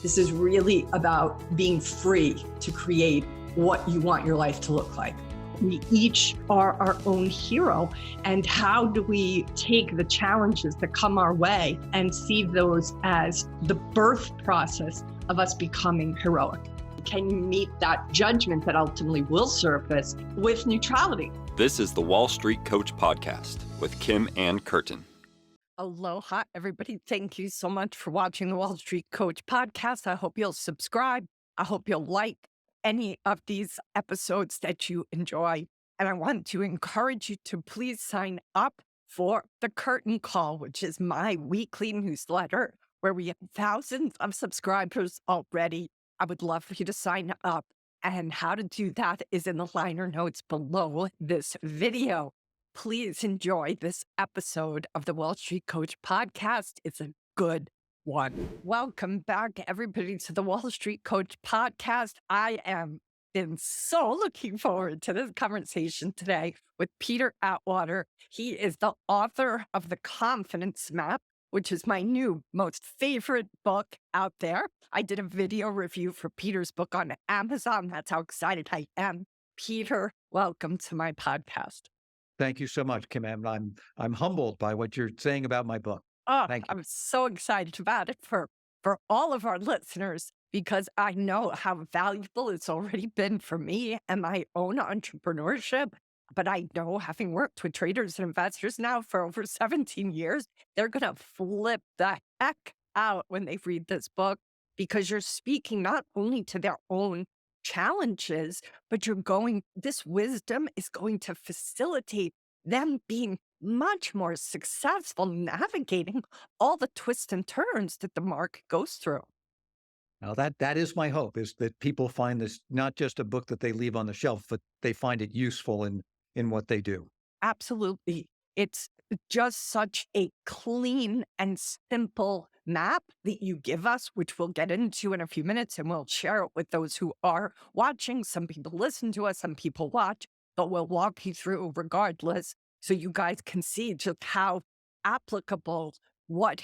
This is really about being free to create what you want your life to look like. We each are our own hero. And how do we take the challenges that come our way and see those as the birth process of us becoming heroic? Can you meet that judgment that ultimately will surface with neutrality? This is the Wall Street Coach Podcast with Kim Ann Curtin. Aloha, everybody. Thank you so much for watching the Wall Street Coach Podcast. I hope you'll subscribe. I hope you'll like any of these episodes that you enjoy. And I want to encourage you to please sign up for the Curtain Call, which is my weekly newsletter where we have thousands of subscribers already. I would love for you to sign up. And how to do that is in the liner notes below this video. Please enjoy this episode of the Wall Street Coach Podcast. It's a good one. Welcome back, everybody, to the Wall Street Coach Podcast. I am been so looking forward to this conversation today with Peter Atwater. He is the author of The Confidence Map, which is my new most favorite book out there. I did a video review for Peter's book on Amazon. That's how excited I am. Peter, welcome to my podcast. Thank you so much, Kim Ann. I'm humbled by what you're saying about my book. Oh, Thank you. I'm so excited about it for all of our listeners, because I know how valuable it's already been for me and my own entrepreneurship. But I know, having worked with traders and investors now for over 17 years, they're going to flip the heck out when they read this book, because you're speaking not only to their own challenges, but this wisdom is going to facilitate them being much more successful navigating all the twists and turns that the market goes through. Now that is my hope, is that people find this not just a book that they leave on the shelf, but they find it useful in what they do. Absolutely. It's just such a clean and simple map that you give us, which we'll get into in a few minutes, and we'll share it with those who are watching. Some people listen to us, some people watch, but we'll walk you through regardless, so you guys can see just how applicable what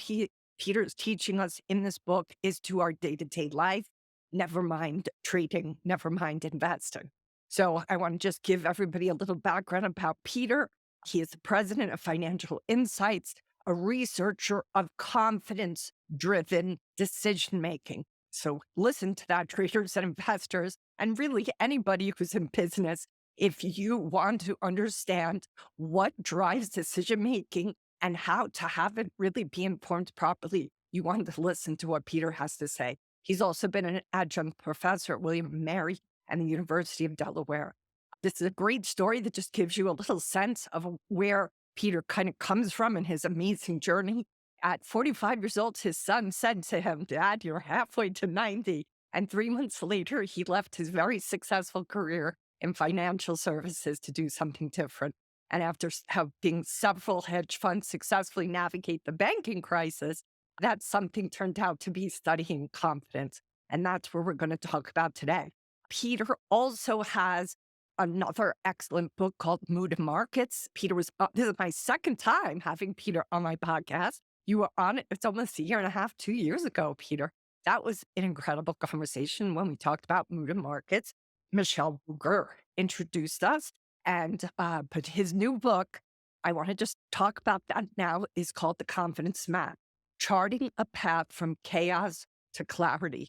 Peter's teaching us in this book is to our day-to-day life, never mind trading, never mind investing. So I want to just give everybody a little background about Peter. He is the president of Financial Insights, a researcher of confidence-driven decision-making. So listen to that, traders and investors, and really anybody who's in business. If you want to understand what drives decision-making and how to have it really be informed properly, you want to listen to what Peter has to say. He's also been an adjunct professor at William & Mary and the University of Delaware. This is a great story that just gives you a little sense of where Peter kind of comes from in his amazing journey. At 45 years old, his son said to him, "Dad, you're halfway to 90. And 3 months later, he left his very successful career in financial services to do something different. And after helping several hedge funds successfully navigate the banking crisis, that something turned out to be studying confidence. And that's what we're going to talk about today. Peter also has another excellent book called Mood and Markets. This is my second time having Peter on my podcast. You were on it, it's almost 1.5 years, 2 years ago, Peter. That was an incredible conversation when we talked about Mood and Markets. Michelle Luger introduced us, but his new book, I want to just talk about that now, is called The Confidence Map, Charting a Path from Chaos to Clarity.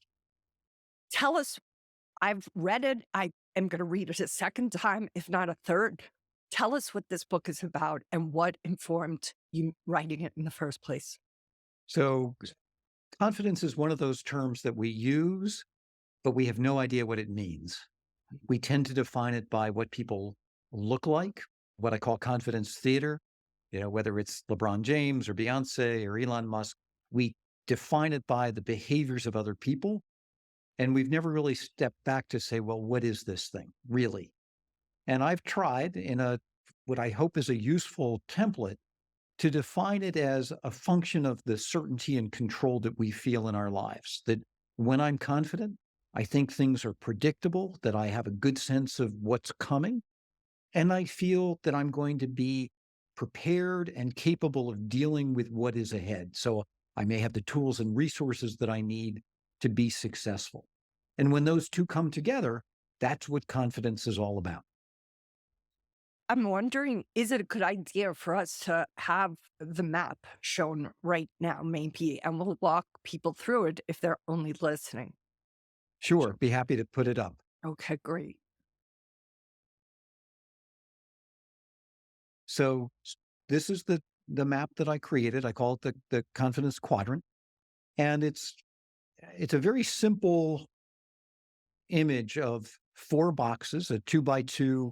Tell us, I've read it, I am going to read it a second time, if not a third. Tell us what this book is about and what informed you writing it in the first place. So confidence is one of those terms that we use, but we have no idea what it means. We tend to define it by what people look like, what I call confidence theater. Whether it's LeBron James or Beyonce or Elon Musk, we define it by the behaviors of other people. And we've never really stepped back to say, well, what is this thing really? And I've tried in what I hope is a useful template to define it as a function of the certainty and control that we feel in our lives. That when I'm confident, I think things are predictable, that I have a good sense of what's coming, and I feel that I'm going to be prepared and capable of dealing with what is ahead. So I may have the tools and resources that I need to be successful. And when those two come together, that's what confidence is all about. I'm wondering, is it a good idea for us to have the map shown right now, maybe, and we'll walk people through it if they're only listening? Sure, be happy to put it up. Okay, great. So this is the map that I created. I call it the confidence quadrant. And it's a very simple image of 4 boxes, a 2x2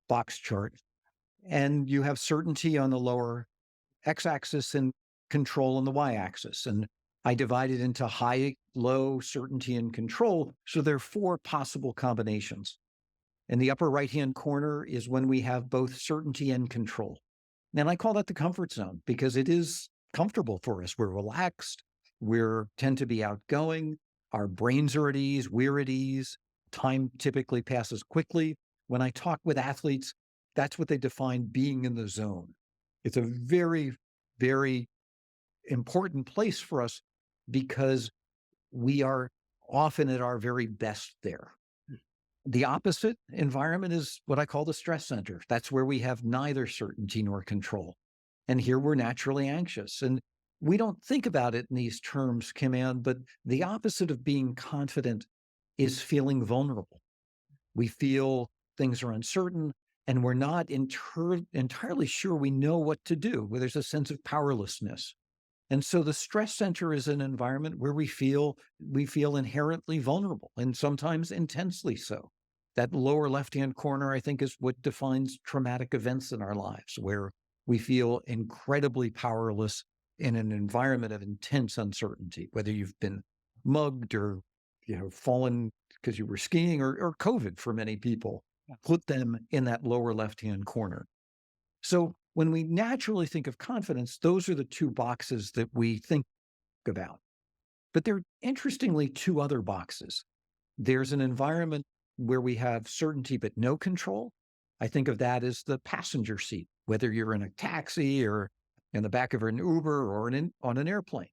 box chart. And you have certainty on the lower x-axis and control on the y-axis. And I divide it into high, low, certainty, and control. So there are 4 possible combinations. In the upper right-hand corner is when we have both certainty and control. And I call that the comfort zone because it is comfortable for us. We're relaxed. We tend to be outgoing. Our brains are at ease. We're at ease. Time typically passes quickly. When I talk with athletes, that's what they define being in the zone. It's a very, very important place for us because we are often at our very best there. The opposite environment is what I call the stress center. That's where we have neither certainty nor control. And here we're naturally anxious. And we don't think about it in these terms, Kim Ann, but the opposite of being confident is feeling vulnerable. We feel things are uncertain and we're not entirely sure we know what to do, where there's a sense of powerlessness. And so the stress center is an environment where we feel inherently vulnerable and sometimes intensely so. That lower left-hand corner, I think, is what defines traumatic events in our lives, where we feel incredibly powerless in an environment of intense uncertainty, whether you've been mugged or fallen because you were skiing or COVID for many people, put them in that lower left-hand corner. So when we naturally think of confidence, those are the 2 boxes that we think about. But there are interestingly 2 other boxes. There's an environment where we have certainty but no control. I think of that as the passenger seat, whether you're in a taxi or in the back of an Uber or on an airplane.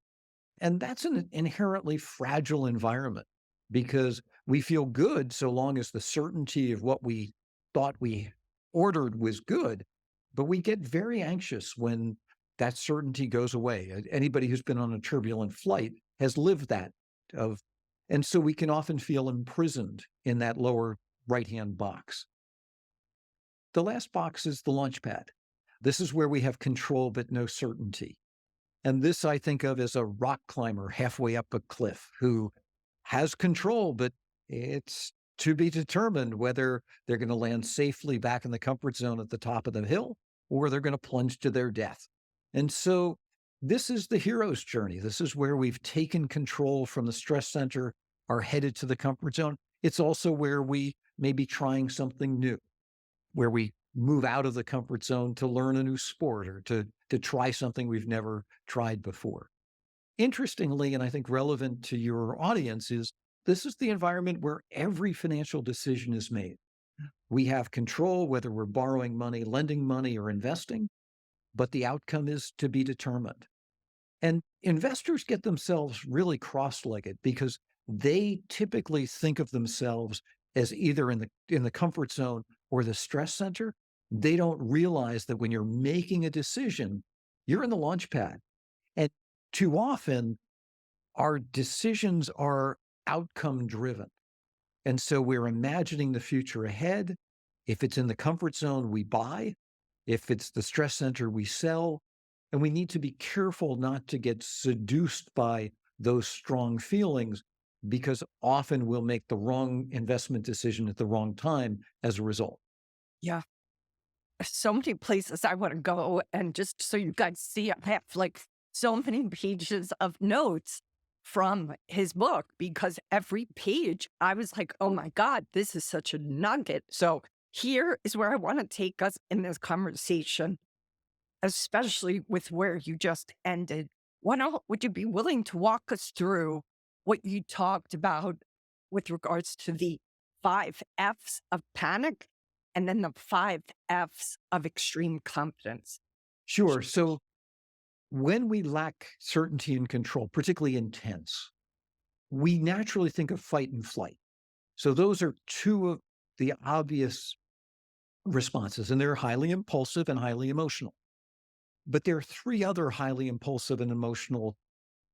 And that's an inherently fragile environment because we feel good so long as the certainty of what we thought we ordered was good. But we get very anxious when that certainty goes away. Anybody who's been on a turbulent flight has lived that. And so we can often feel imprisoned in that lower right-hand box. The last box is the launch pad. This is where we have control but no certainty. And this I think of as a rock climber halfway up a cliff who has control, but it's to be determined whether they're going to land safely back in the comfort zone at the top of the hill or they're going to plunge to their death. And so this is the hero's journey. This is where we've taken control from the stress center, are headed to the comfort zone. It's also where we may be trying something new, where we move out of the comfort zone to learn a new sport or to try something we've never tried before. Interestingly, and I think relevant to your audience, is this is the environment where every financial decision is made. We have control whether we're borrowing money, lending money, or investing, but the outcome is to be determined. And investors get themselves really cross-legged because they typically think of themselves as either in the comfort zone or the stress center. They don't realize that when you're making a decision, you're in the launch pad. And too often, our decisions are outcome driven. And so we're imagining the future ahead. If it's in the comfort zone, we buy. If it's the stress center, we sell. And we need to be careful not to get seduced by those strong feelings because often we'll make the wrong investment decision at the wrong time as a result. Yeah. So many places I want to go. And just so you guys see, I have like so many pages of notes from his book because every page I was like, oh my God, this is such a nugget. So here is where I want to take us in this conversation, especially with where you just ended. Would you be willing to walk us through what you talked about with regards to the 5 F's of panic and then the 5 F's of extreme confidence? Sure. So when we lack certainty and control, particularly intense, we naturally think of fight and flight. So those are two of the obvious responses, and they're highly impulsive and highly emotional. But there are three other highly impulsive and emotional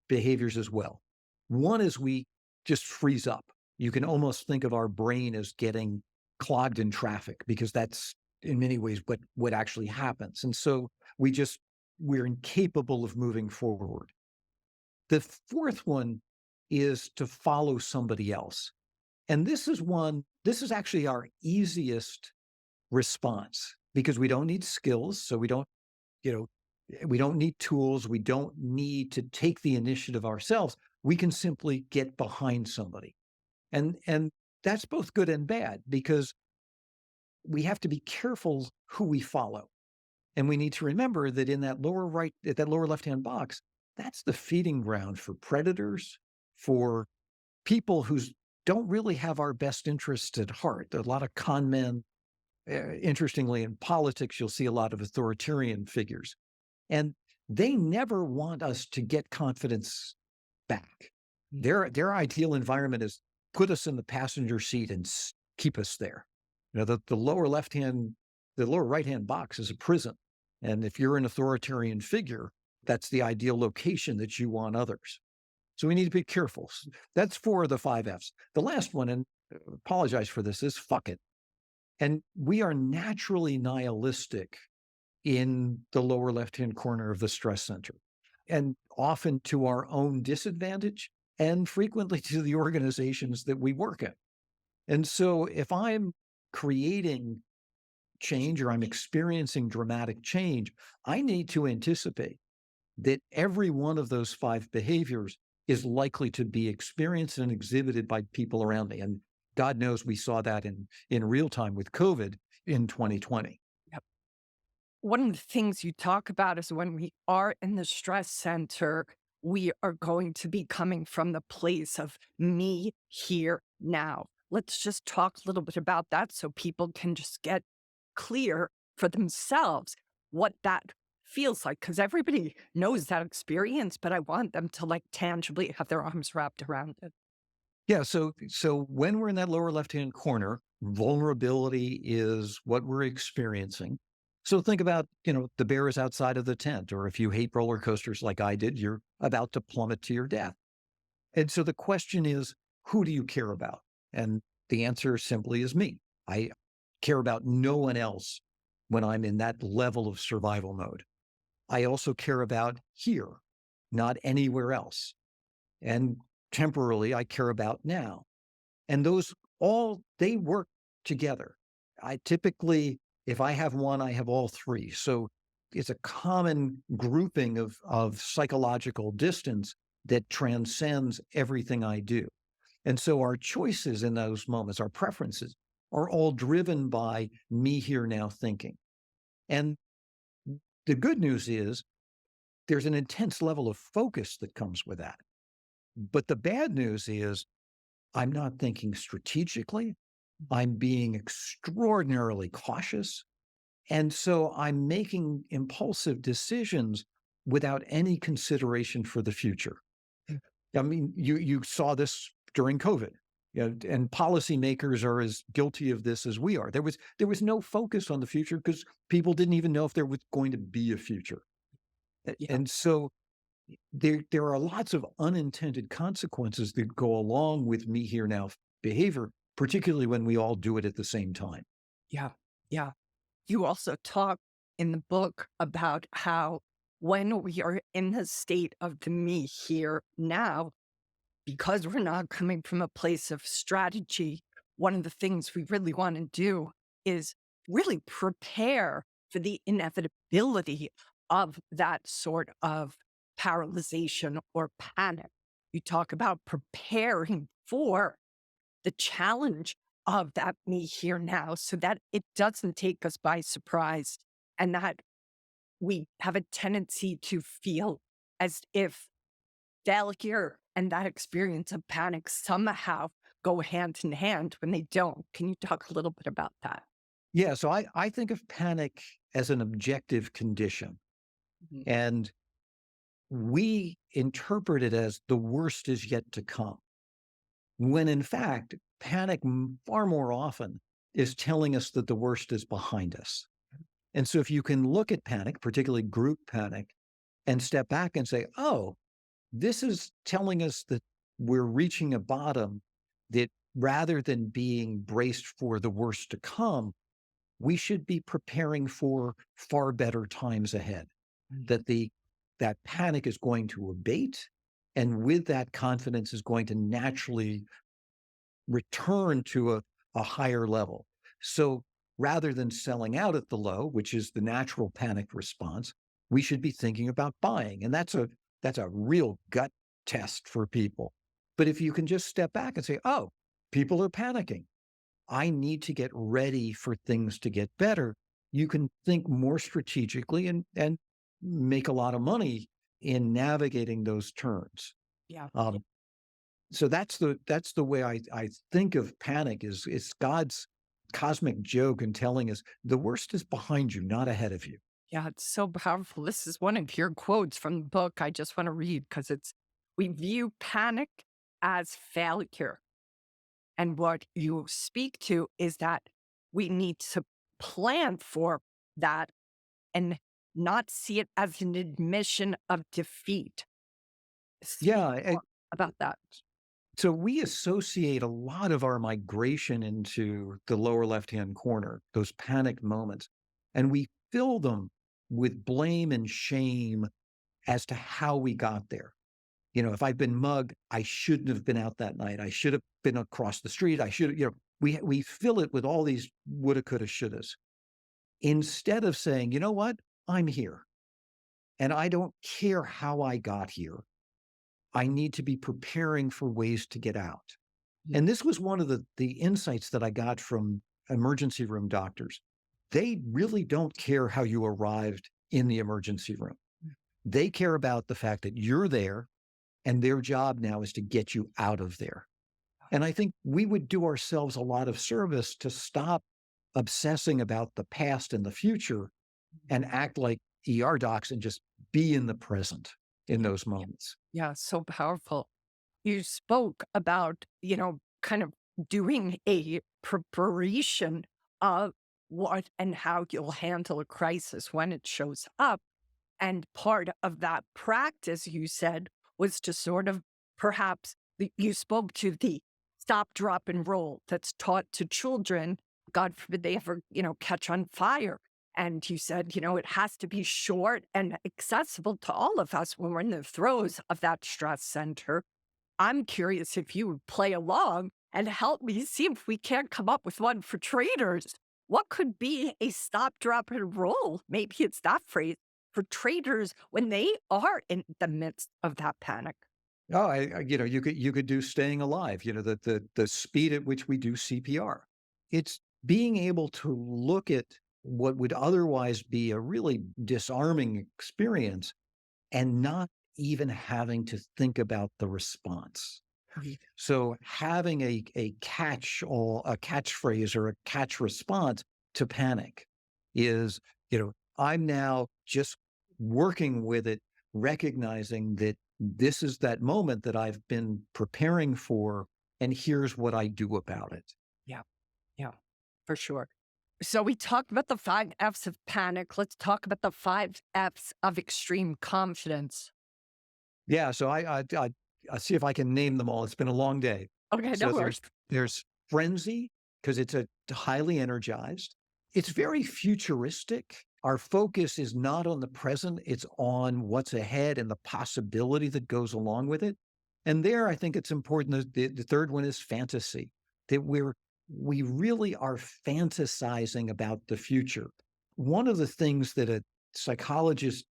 behaviors as well. One is we just freeze up. You can almost think of our brain as getting clogged in traffic because that's in many ways what actually happens. And so we're incapable of moving forward. The fourth one is to follow somebody else. And this is actually our easiest response because we don't need skills. So we don't need tools. We don't need to take the initiative ourselves. We can simply get behind somebody. And that's both good and bad because we have to be careful who we follow. And we need to remember that in that lower left-hand box, that's the feeding ground for predators, for people who don't really have our best interests at heart. There are a lot of con men. Interestingly, in politics, you'll see a lot of authoritarian figures. And they never want us to get confidence back. Their ideal environment is put us in the passenger seat and keep us there. The lower right-hand box is a prison. And if you're an authoritarian figure, that's the ideal location that you want others. So we need to be careful. That's 4 of the 5 Fs. The last one, and apologize for this, is fuck it. And we are naturally nihilistic in the lower left-hand corner of the stress center, and often to our own disadvantage and frequently to the organizations that we work in. And so if I'm creating change or I'm experiencing dramatic change, I need to anticipate that every one of those 5 behaviors is likely to be experienced and exhibited by people around me. And God knows we saw that in real time with COVID in 2020. One of the things you talk about is when we are in the stress center, we are going to be coming from the place of me here now. Let's just talk a little bit about that so people can just get clear for themselves what that feels like. Because everybody knows that experience, but I want them to tangibly have their arms wrapped around it. Yeah. So when we're in that lower left-hand corner, vulnerability is what we're experiencing. So think about, the bear is outside of the tent, or if you hate roller coasters like I did, you're about to plummet to your death. And so the question is, who do you care about? And the answer simply is me. I care about no one else when I'm in that level of survival mode. I also care about here, not anywhere else. And temporarily, I care about now. And those they work together. I typically, if I have one, I have all 3. So it's a common grouping of psychological distance that transcends everything I do. And so our choices in those moments, our preferences, are all driven by me here now thinking. And the good news is there's an intense level of focus that comes with that. But the bad news is I'm not thinking strategically. I'm being extraordinarily cautious. And so I'm making impulsive decisions without any consideration for the future. I mean, you saw this during COVID, and policymakers are as guilty of this as we are. There was no focus on the future because people didn't even know if there was going to be a future. Yeah. And so there are lots of unintended consequences that go along with me here now behavior, particularly when we all do it at the same time. Yeah. Yeah. You also talk in the book about how when we are in the state of the me here now, because we're not coming from a place of strategy, one of the things we really want to do is really prepare for the inevitability of that sort of paralyzation or panic. You talk about preparing for the challenge of that me here now so that it doesn't take us by surprise and that we have a tendency to feel as if failure and that experience of panic somehow go hand in hand when they don't. Can you talk a little bit about that? Yeah, so I think of panic as an objective condition. Mhm. And we interpret it as the worst is yet to come. when in fact, panic far more often is telling us that the worst is behind us. And so if you can look at panic, particularly group panic, and step back and say, oh, this is telling us that we're reaching a bottom, that rather than being braced for the worst to come, we should be preparing for far better times ahead. That that panic is going to abate, and with that, confidence is going to naturally return to a higher level. So rather than selling out at the low, which is the natural panic response, we should be thinking about buying. And that's a real gut test for people. But if you can just step back and say, oh, people are panicking, I need to get ready for things to get better, you can think more strategically and make a lot of money in navigating those turns. Yeah. So that's the way I think of panic is God's cosmic joke in telling us the worst is behind you, not ahead of you. Yeah, it's so powerful. This is one of your quotes from the book I just want to read because we view panic as failure. And what you speak to is that we need to plan for that and not see it as an admission of defeat. Speak Yeah. more about that. So we associate a lot of our migration into the lower left-hand corner, those panic moments, and we fill them with blame and shame as to how we got there. If I've been mugged, I shouldn't have been out that night. I should have been across the street. I should have, we fill it with all these woulda, coulda, shouldas. Instead of saying, you know what? I'm here. And I don't care how I got here. I need to be preparing for ways to get out. And this was one of the insights that I got from emergency room doctors. They really don't care how you arrived in the emergency room. They care about the fact that you're there, and their job now is to get you out of there. And I think we would do ourselves a lot of service to stop obsessing about the past and the future and act like ER docs and just be in the present in those moments. Yeah, so powerful. You spoke about, kind of doing a preparation of what and how you'll handle a crisis when it shows up. And part of that practice, you said, was to sort of perhaps, you spoke to the stop, drop, and roll that's taught to children. God forbid they ever, catch on fire. And you said, it has to be short and accessible to all of us when we're in the throes of that stress center. I'm curious if you would play along and help me see if we can't come up with one for traders. What could be a stop, drop, and roll? Maybe it's that phrase for traders when they are in the midst of that panic. Oh, you could do staying alive, the speed at which we do CPR. It's being able to look at what would otherwise be a really disarming experience and not even having to think about the response. So having a catch or a catchphrase or a catch response to panic is, I'm now just working with it, recognizing that this is that moment that I've been preparing for, and here's what I do about it. Yeah, for sure. So we talked about the 5 F's of panic. Let's talk about the 5 F's of extreme confidence. Yeah, so I'll see if I can name them all. It's been a long day. Okay, So no worries. there's frenzy, because it's a highly energized. It's very futuristic. Our focus is not on the present, it's on what's ahead and the possibility that goes along with it. And there, I think it's important that the third one is fantasy, that we really are fantasizing about the future. One of the things that a psychologist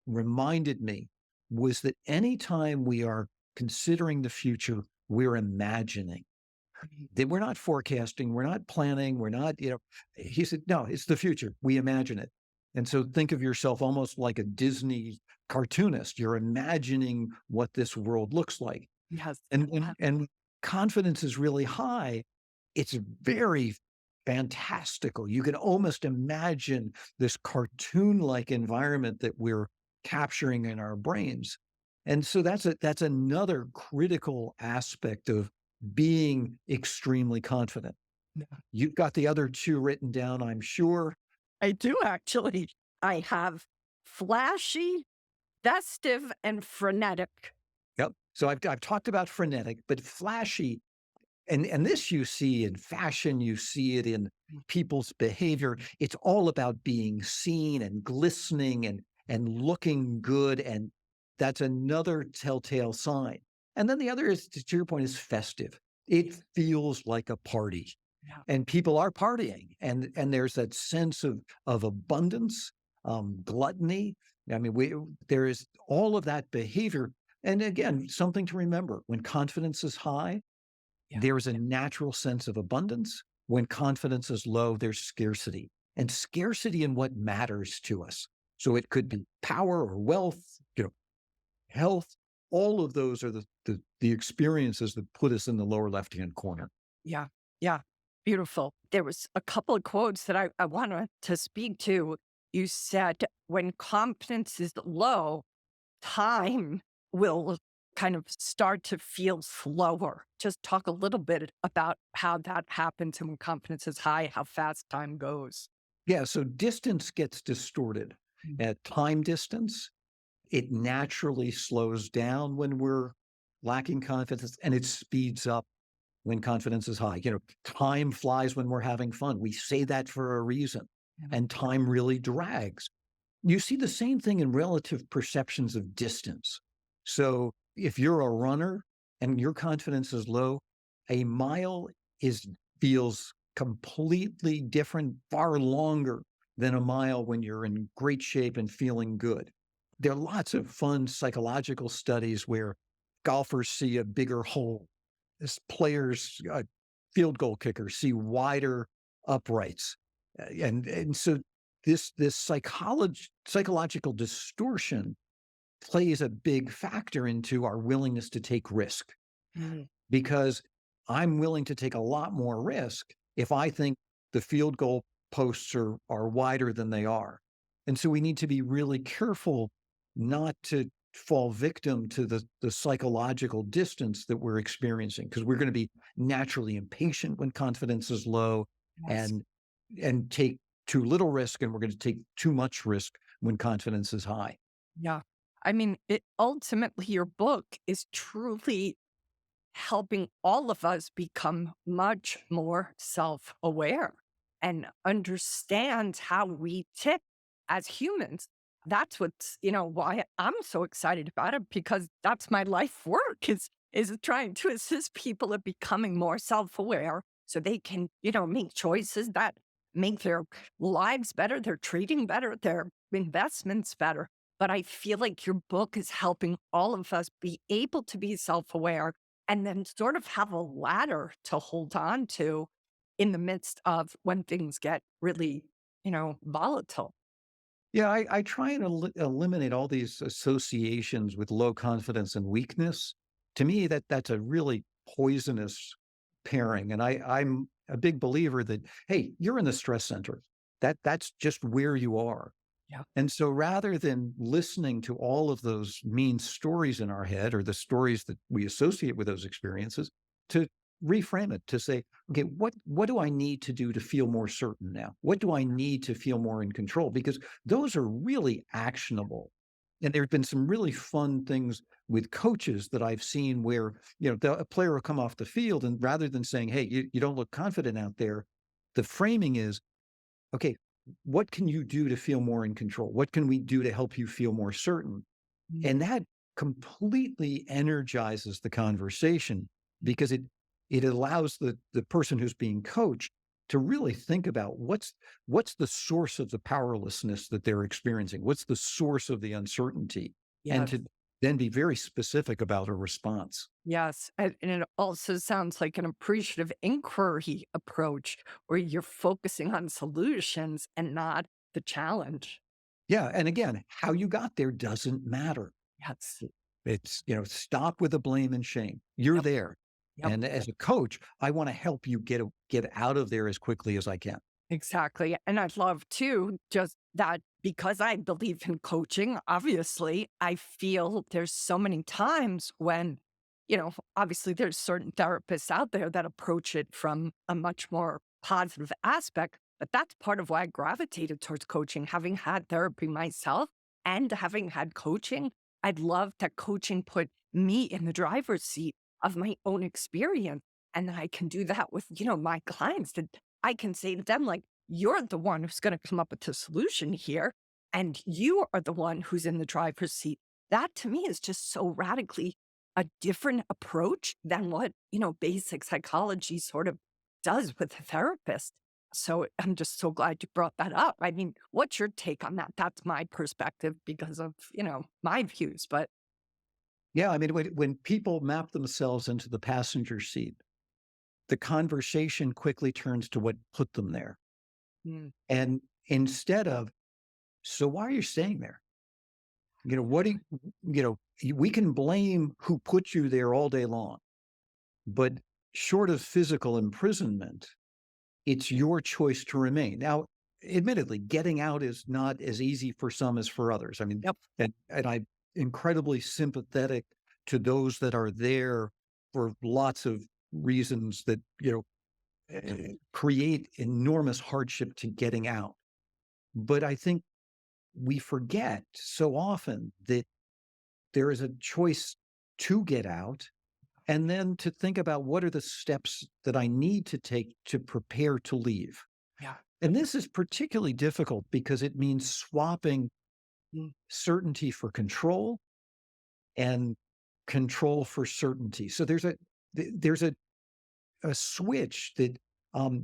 reminded me was that anytime we are considering the future, we're imagining. That we're not forecasting, we're not planning, we're not, he said, no, it's the future. We imagine it. And so think of yourself almost like a Disney cartoonist. You're imagining what this world looks like. Yes. And confidence is really high. It's very fantastical. You can almost imagine this cartoon-like environment that we're capturing in our brains. And so that's another critical aspect of being extremely confident. Yeah. You've got the other two written down, I'm sure. I do actually. I have flashy, festive, and frenetic. Yep. So I've talked about frenetic, but flashy, and this you see in fashion, you see it in people's behavior. It's all about being seen and glistening and looking good, and that's another telltale sign. And then the other is, to your point, is festive. It feels like a party, Yeah. and people are partying, and there's that sense of abundance, gluttony. I mean, there is all of that behavior. And again, something to remember: when confidence is high, Yeah. there's a natural sense of abundance. When confidence is low, there's scarcity, and scarcity in what matters to us. So it could be power or wealth, health. All of those are the experiences that put us in the lower left-hand corner. Yeah. Yeah. Beautiful. There was a couple of quotes that I wanted to speak to. You said when confidence is low, time will kind of start to feel slower. Just talk a little bit about how that happens and when confidence is high, how fast time goes. Yeah, so distance gets distorted. At time distance, it naturally slows down when we're lacking confidence, and it speeds up when confidence is high. Time flies when we're having fun. We say that for a reason, and time really drags. You see the same thing in relative perceptions of distance. So if you're a runner and your confidence is low, a mile feels completely different, far longer than a mile when you're in great shape and feeling good. There are lots of fun psychological studies where golfers see a bigger hole. Players, field goal kickers see wider uprights. And so this psychological distortion plays a big factor into our willingness to take risk, because I'm willing to take a lot more risk if I think the field goal posts are wider than they are. And so we need to be really careful not to fall victim to the psychological distance that we're experiencing, because we're going to be naturally impatient when confidence is low. Yes. and take too little risk, and we're going to take too much risk when confidence is high. Yeah. I mean, ultimately, your book is truly helping all of us become much more self aware and understand how we tick as humans. That's why I'm so excited about it, because that's my life work is trying to assist people in becoming more self aware so they can, make choices that make their lives better, their trading better, their investments better. But I feel like your book is helping all of us be able to be self aware and then sort of have a ladder to hold on to in the midst of when things get really, volatile. Yeah, I try and eliminate all these associations with low confidence and weakness. To me, that's a really poisonous pairing. And I'm a big believer that, hey, you're in the stress center. That's just where you are. Yeah. And so rather than listening to all of those mean stories in our head, or the stories that we associate with those experiences, to reframe it, to say, okay, what do I need to do to feel more certain now? What do I need to feel more in control? Because those are really actionable. And there have been some really fun things with coaches that I've seen where, a player will come off the field, and rather than saying, hey, you don't look confident out there, the framing is, okay, what can you do to feel more in control? What can we do to help you feel more certain? And that completely energizes the conversation, because it allows the person who's being coached to really think about what's the source of the powerlessness that they're experiencing? What's the source of the uncertainty? And Yes. to then be very specific about a response. Yes. And it also sounds like an appreciative inquiry approach where you're focusing on solutions and not the challenge. Yeah. And again, how you got there doesn't matter. Yes. It's, stop with the blame and shame. You're Yep. there. Yep. And as a coach, I want to help you get out of there as quickly as I can. Exactly. And I'd love too, just that because I believe in coaching, obviously, I feel there's so many times when obviously there's certain therapists out there that approach it from a much more positive aspect, but that's part of why I gravitated towards coaching, having had therapy myself and having had coaching. I'd love that coaching put me in the driver's seat of my own experience. And then I can do that with, my clients, that I can say to them, like, you're the one who's going to come up with the solution here. And you are the one who's in the driver's seat. That to me is just so radically a different approach than what, basic psychology sort of does with a therapist. So I'm just so glad you brought that up. I mean, what's your take on that? That's my perspective because of, my views. But Yeah, I mean, when people map themselves into the passenger seat, the conversation quickly turns to what put them there. mm, And instead of, so why are you staying there? What do we can blame who put you there all day long, but short of physical imprisonment, it's your choice to remain. Now, admittedly, getting out is not as easy for some as for others. I mean, yep. and I'm incredibly sympathetic to those that are there for lots of reasons that, create enormous hardship to getting out. But I think we forget so often that there is a choice to get out and then to think about what are the steps that I need to take to prepare to leave. Yeah. And this is particularly difficult because it means swapping mm, certainty for control and control for certainty. So there's a switch that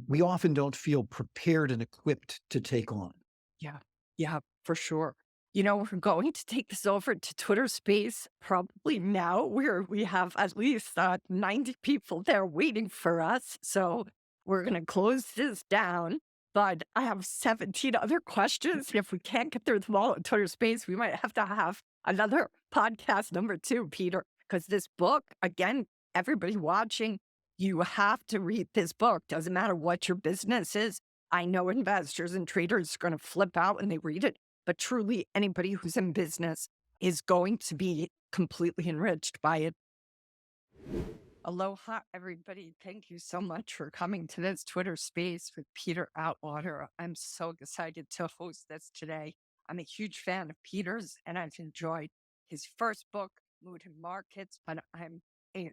we often don't feel prepared and equipped to take on. Yeah. Yeah, for sure. We're going to take this over to Twitter Space probably now, where we have at least 90 people there waiting for us. So we're going to close this down. But I have 17 other questions. If we can't get through them all at Twitter Space, we might have to have another podcast number 2, Peter, because this book, again, everybody watching, you have to read this book. Doesn't matter what your business is. I know investors and traders are going to flip out when they read it, but truly anybody who's in business is going to be completely enriched by it. Aloha, everybody. Thank you so much for coming to this Twitter Space with Peter Atwater. I'm so excited to host this today. I'm a huge fan of Peter's, and I've enjoyed his first book, Mood and Markets, but I'm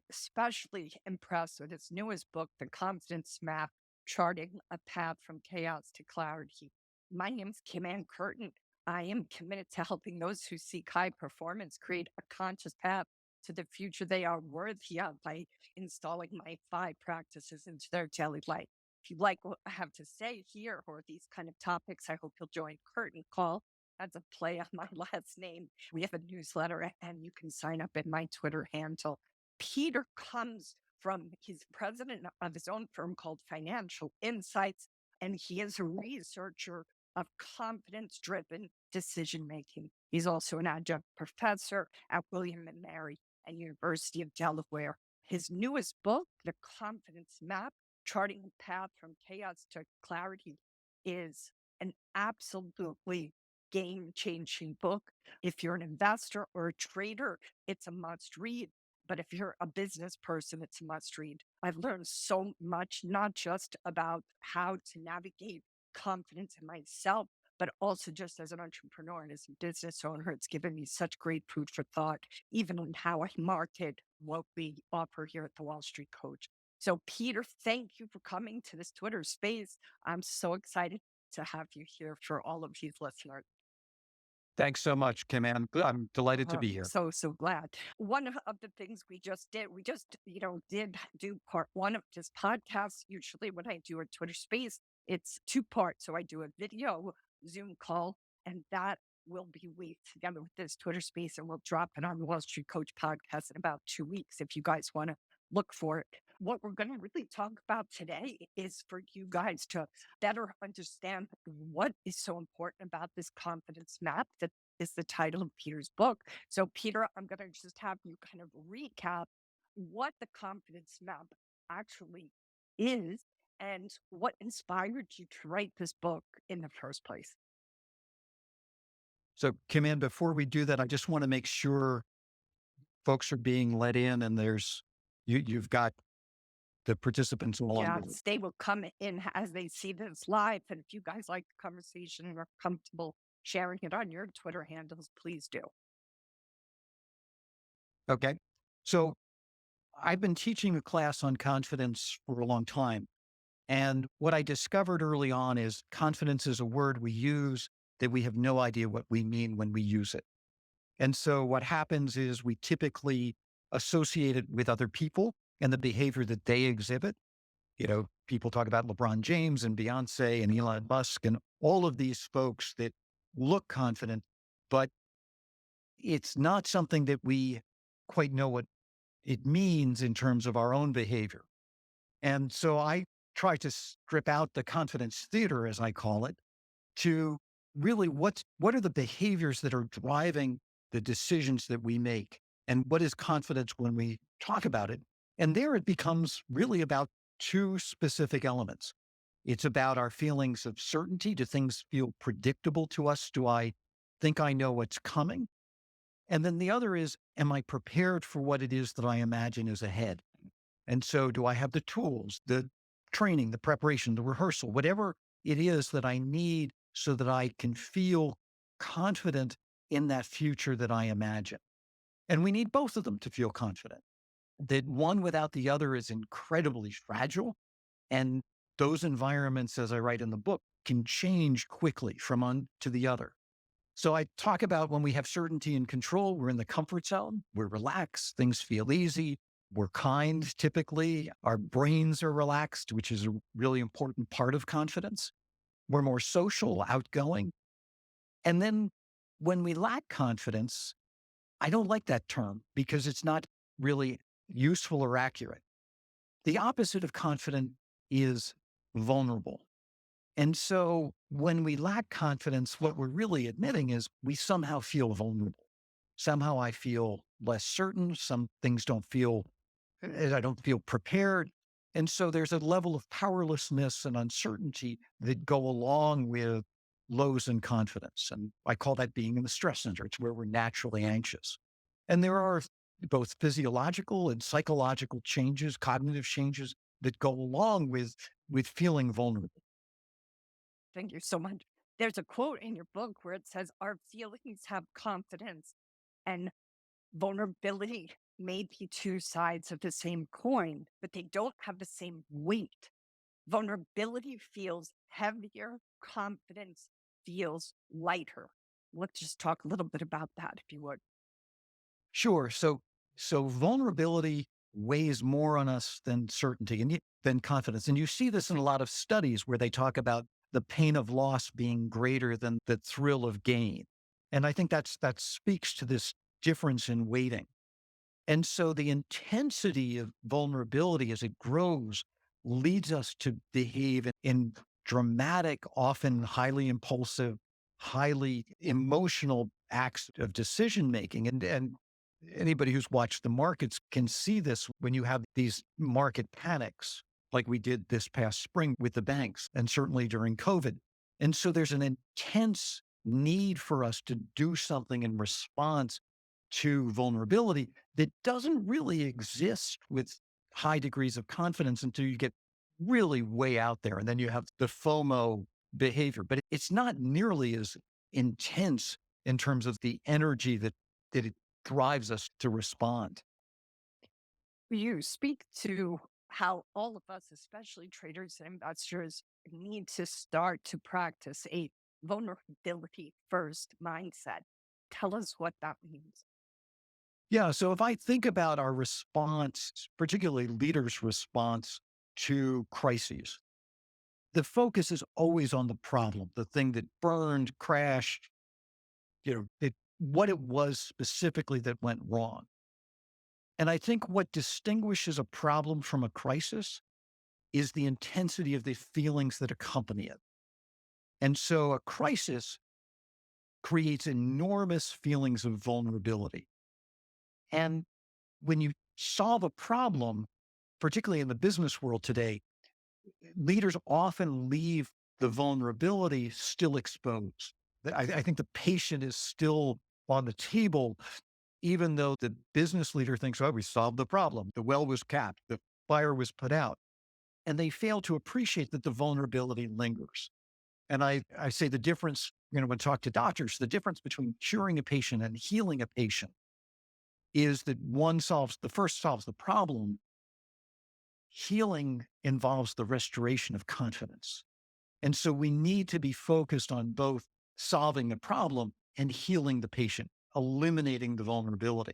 especially impressed with his newest book, The Confidence Map, Charting a Path from Chaos to Clarity. My name's Kim Ann Curtin. I am committed to helping those who seek high performance create a conscious path to the future they are worthy of by installing my 5 practices into their daily life. If you like what I have to say here or these kind of topics, I hope you'll join Curtain Call. That's a play on my last name. We have a newsletter and you can sign up in my Twitter handle. Peter comes from, he's president of his own firm called Financial Insights, and he is a researcher of confidence driven decision making. He's also an adjunct professor at William and Mary and University of Delaware. His newest book, The Confidence Map, Charting a Path from Chaos to Clarity, is an absolutely game-changing book. If you're an investor or a trader, it's a must read. But if you're a business person, it's a must read. I've learned so much, not just about how to navigate confidence in myself, but also just as an entrepreneur and as a business owner. It's given me such great food for thought, even on how I market what we offer here at the Wall Street Coach. So, Peter, thank you for coming to this Twitter Space. I'm so excited to have you here for all of these listeners. Thanks so much, Kim Ann. I'm delighted to be here. So glad. One of the things we just did, did do part 1 of this podcast. Usually when I do a Twitter Space, it's 2 parts. So I do a video Zoom call, and that will be weaved together with this Twitter Space, and we'll drop it on the Wall Street Coach podcast in about 2 weeks if you guys want to look for it. What we're going to really talk about today is for you guys to better understand what is so important about this confidence map that is the title of Peter's book. So, Peter, I'm going to just have you kind of recap what the confidence map actually is and what inspired you to write this book in the first place. So, Kim Ann, before we do that, I just want to make sure folks are being let in and you've got the participants along with it. Yes, they will come in as they see this live. And if you guys like the conversation and are comfortable sharing it on your Twitter handles, please do. Okay. So I've been teaching a class on confidence for a long time. And what I discovered early on is confidence is a word we use that we have no idea what we mean when we use it. And so what happens is we typically associate it with other people and the behavior that they exhibit. People talk about LeBron James and Beyonce and Elon Musk and all of these folks that look confident, but it's not something that we quite know what it means in terms of our own behavior. And so I try to strip out the confidence theater, as I call it, to really what are the behaviors that are driving the decisions that we make, and what is confidence when we talk about it. And there it becomes really about two specific elements. It's about our feelings of certainty. Do things feel predictable to us? Do I think I know what's coming? And then the other is, am I prepared for what it is that I imagine is ahead? And so do I have the tools, the training, the preparation, the rehearsal, whatever it is that I need so that I can feel confident in that future that I imagine? And we need both of them to feel confident. That one without the other is incredibly fragile. And those environments, as I write in the book, can change quickly from one to the other. So I talk about when we have certainty and control, we're in the comfort zone, we're relaxed, things feel easy, we're kind typically, our brains are relaxed, which is a really important part of confidence. We're more social, outgoing. And then when we lack confidence, I don't like that term because it's not really useful or accurate. The opposite of confident is vulnerable. And so when we lack confidence, what we're really admitting is we somehow feel vulnerable. Somehow I feel less certain. Some things I don't feel prepared. And so there's a level of powerlessness and uncertainty that go along with lows in confidence. And I call that being in the stress center. It's where we're naturally anxious. And there are both physiological and psychological changes, cognitive changes that go along with feeling vulnerable. Thank you so much. There's a quote in your book where it says, our feelings have confidence and vulnerability may be two sides of the same coin, but they don't have the same weight. Vulnerability feels heavier, confidence feels lighter. Let's just talk a little bit about that, if you would. Sure. So vulnerability weighs more on us than certainty and than confidence. And you see this in a lot of studies where they talk about the pain of loss being greater than the thrill of gain. And I think that speaks to this difference in weighting. And so the intensity of vulnerability as it grows leads us to behave in dramatic, often highly impulsive, highly emotional acts of decision making. And anybody who's watched the markets can see this when you have these market panics, like we did this past spring with the banks, and certainly during COVID. And so there's an intense need for us to do something in response to vulnerability that doesn't really exist with high degrees of confidence until you get really way out there. And then you have the FOMO behavior, but it's not nearly as intense in terms of the energy that it drives us to respond. You speak to how all of us, especially traders and investors, need to start to practice a vulnerability first mindset. Tell us what that means. Yeah. So if I think about our response, particularly leaders' response to crises, the focus is always on the problem, the thing that burned, crashed, what it was specifically that went wrong. And I think what distinguishes a problem from a crisis is the intensity of the feelings that accompany it. And so a crisis creates enormous feelings of vulnerability. And when you solve a problem, particularly in the business world today, leaders often leave the vulnerability still exposed. I think the patient is still on the table even though the business leader thinks, oh, we solved the problem. The well was capped. The fire was put out. And they fail to appreciate that the vulnerability lingers. And I say the difference, when I talk to doctors, the difference between curing a patient and healing a patient is that the first solves the problem. Healing involves the restoration of confidence. And so we need to be focused on both solving the problem and healing the patient, eliminating the vulnerability.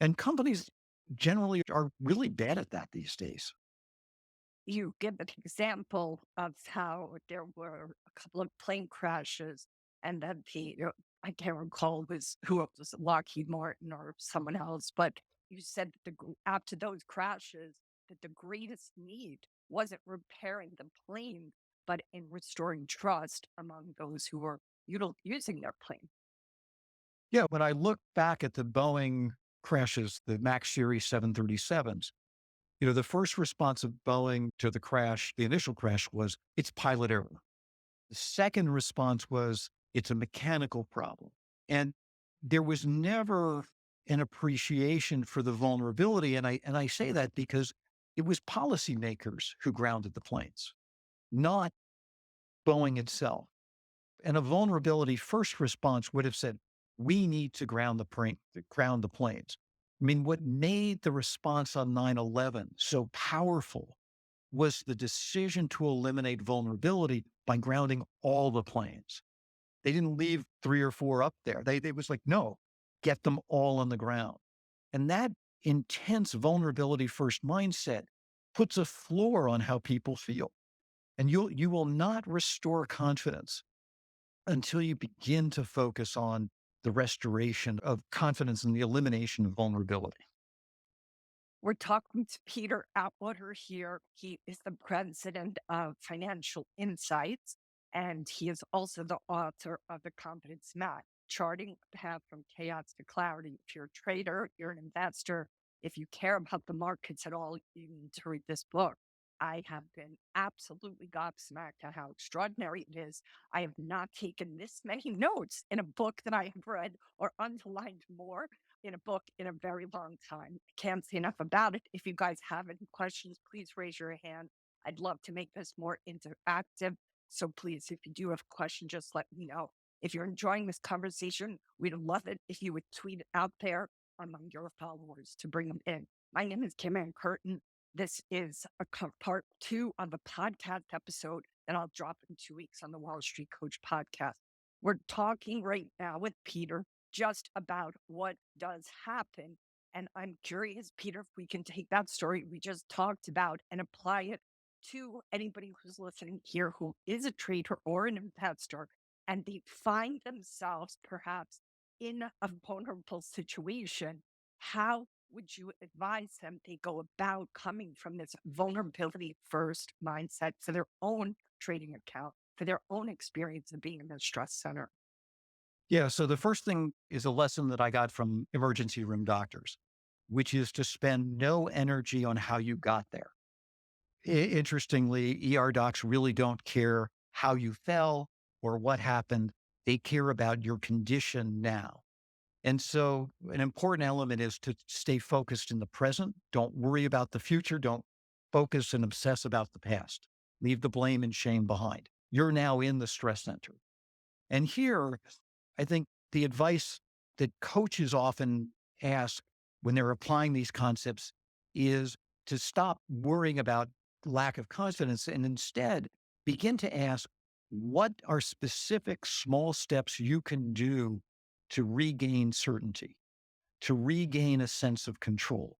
And companies generally are really bad at that these days. You give an example of how there were a couple of plane crashes, and then I can't recall who it was, Lockheed Martin or someone else, but you said that after those crashes, that the greatest need wasn't repairing the plane, but in restoring trust among those who were using their plane. Yeah, when I look back at the Boeing crashes, the MAX series 737s, the first response of Boeing to the crash, the initial crash, was it's pilot error. The second response was it's a mechanical problem. And there was never an appreciation for the vulnerability. And I say that because it was policymakers who grounded the planes, not Boeing itself. And a vulnerability first response would have said, we need to ground the planes. I mean, what made the response on 9/11 so powerful was the decision to eliminate vulnerability by grounding all the planes. They didn't leave 3 or 4 up there. They was like, no, get them all on the ground. And that intense vulnerability first mindset puts a floor on how people feel. And you will not restore confidence until you begin to focus on the restoration of confidence and the elimination of vulnerability. We're talking to Peter Atwater here. He is the president of Financial Insights, and he is also the author of The Confidence Map, Charting a Path from Chaos to Clarity. If you're a trader, you're an investor, if you care about the markets at all, you need to read this book. I have been absolutely gobsmacked at how extraordinary it is. I have not taken this many notes in a book that I have read or underlined more in a book in a very long time. I can't say enough about it. If you guys have any questions, please raise your hand. I'd love to make this more interactive. So please, if you do have a question, just let me know. If you're enjoying this conversation, we'd love it if you would tweet it out there among your followers to bring them in. My name is Kim Ann Curtin. This is part 2 of a podcast episode that I'll drop in 2 weeks on the Wall Street Coach podcast. We're talking right now with Peter just about what does happen. And I'm curious, Peter, if we can take that story we just talked about and apply it to anybody who's listening here who is a trader or an investor, and they find themselves perhaps in a vulnerable situation. How would you advise them they go about coming from this vulnerability first mindset for their own trading account, for their own experience of being in the stress center? Yeah. So the first thing is a lesson that I got from emergency room doctors, which is to spend no energy on how you got there. Interestingly, ER docs really don't care how you fell or what happened. They care about your condition now. And so an important element is to stay focused in the present. Don't worry about the future. Don't focus and obsess about the past. Leave the blame and shame behind. You're now in the stress center. And here, I think the advice that coaches often ask when they're applying these concepts is to stop worrying about lack of confidence and instead begin to ask, what are specific small steps you can do to regain certainty, to regain a sense of control,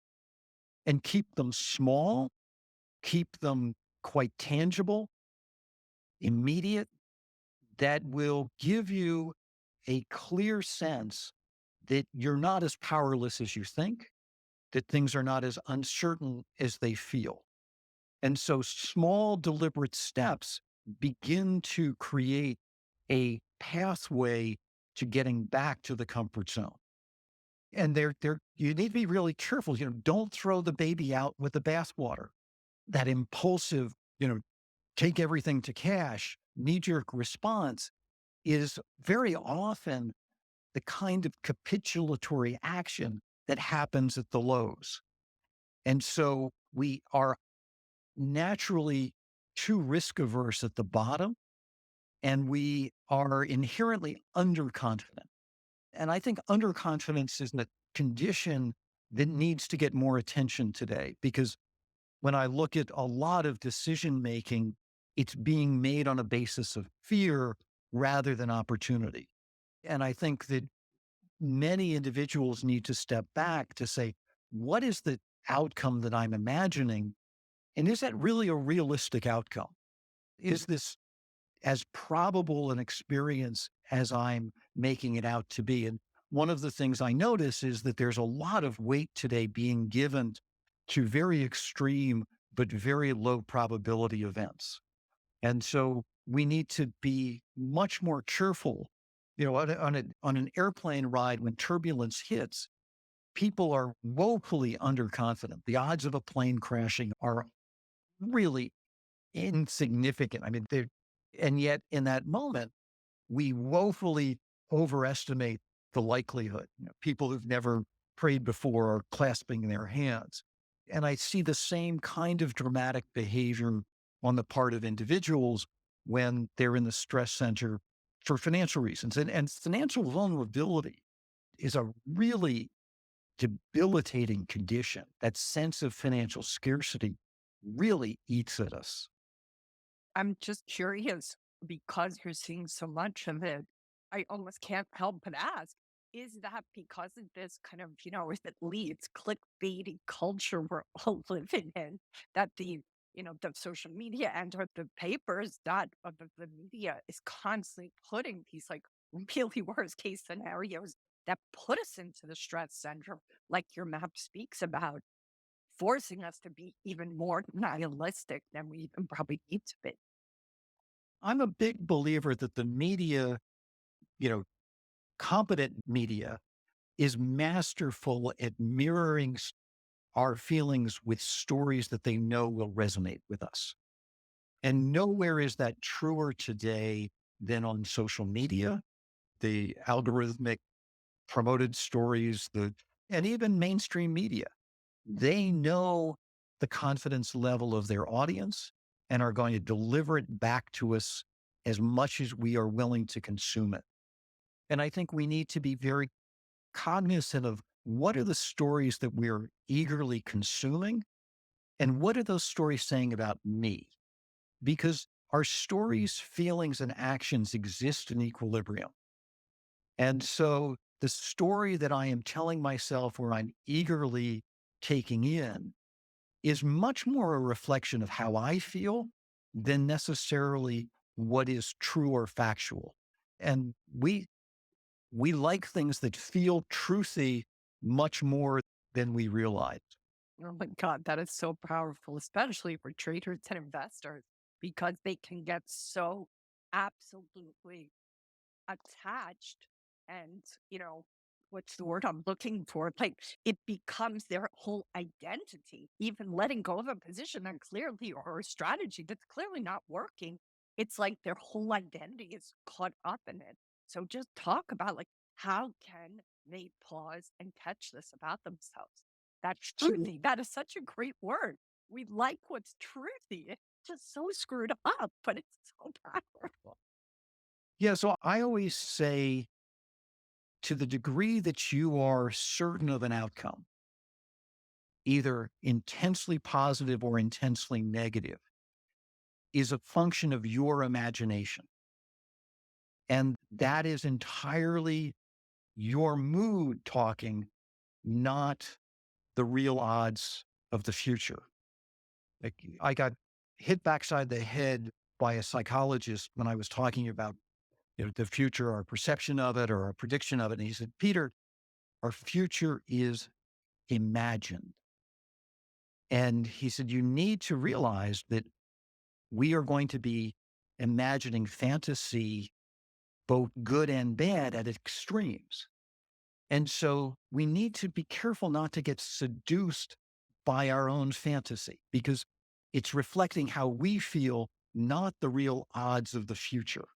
and keep them small, keep them quite tangible, immediate, that will give you a clear sense that you're not as powerless as you think, that things are not as uncertain as they feel. And so small, deliberate steps begin to create a pathway to getting back to the comfort zone. And you need to be really careful. Don't throw the baby out with the bathwater. That impulsive, take everything to cash, knee-jerk response is very often the kind of capitulatory action that happens at the lows. And so we are naturally too risk averse at the bottom, and we are inherently underconfident. And I think underconfidence is a condition that needs to get more attention today, because when I look at a lot of decision making, it's being made on a basis of fear rather than opportunity. And I think that many individuals need to step back to say, what is the outcome that I'm imagining? And is that really a realistic outcome? Is this as probable an experience as I'm making it out to be? And one of the things I notice is that there's a lot of weight today being given to very extreme but very low probability events. And so we need to be much more cheerful. On an airplane ride, when turbulence hits, people are woefully underconfident. The odds of a plane crashing are really insignificant. I mean, and yet in that moment, we woefully overestimate the likelihood. People who've never prayed before are clasping their hands. And I see the same kind of dramatic behavior on the part of individuals when they're in the stress center for financial reasons. And financial vulnerability is a really debilitating condition. That sense of financial scarcity really eats at us. I'm just curious because you're seeing so much of it. I almost can't help but ask, is that because of this kind of, if it leads clickbaity culture we're all living in, that the social media and or the papers that the media is constantly putting these like really worst case scenarios that put us into the stress center, like your map speaks about, forcing us to be even more nihilistic than we even probably need to be. I'm a big believer that the media, you know, competent media is masterful at mirroring our feelings with stories that they know will resonate with us. And nowhere is that truer today than on social media, the algorithmic promoted stories, and even mainstream media. They know the confidence level of their audience and are going to deliver it back to us as much as we are willing to consume it. And I think we need to be very cognizant of what are the stories that we're eagerly consuming and what are those stories saying about me? Because our stories, feelings, and actions exist in equilibrium. And so the story that I am telling myself or I'm eagerly taking in is much more a reflection of how I feel than necessarily what is true or factual. And we like things that feel truthy much more than we realize. Oh my God, that is so powerful, especially for traders and investors, because they can get so absolutely attached and, what's the word I'm looking for? Like it becomes their whole identity, even letting go of a position that clearly or a strategy that's clearly not working. It's like their whole identity is caught up in it. So just talk about like how can they pause and catch this about themselves? That's truthy. That is such a great word. We like what's truthy. It's just so screwed up, but it's so powerful. Yeah. So I always say, to the degree that you are certain of an outcome, either intensely positive or intensely negative, is a function of your imagination. And that is entirely your mood talking, not the real odds of the future. Like I got hit backside the head by a psychologist when I was talking about the future, our perception of it or our prediction of it. And he said, Peter, our future is imagined. And he said, you need to realize that we are going to be imagining fantasy, both good and bad, at extremes. And so we need to be careful not to get seduced by our own fantasy because it's reflecting how we feel, not the real odds of the future.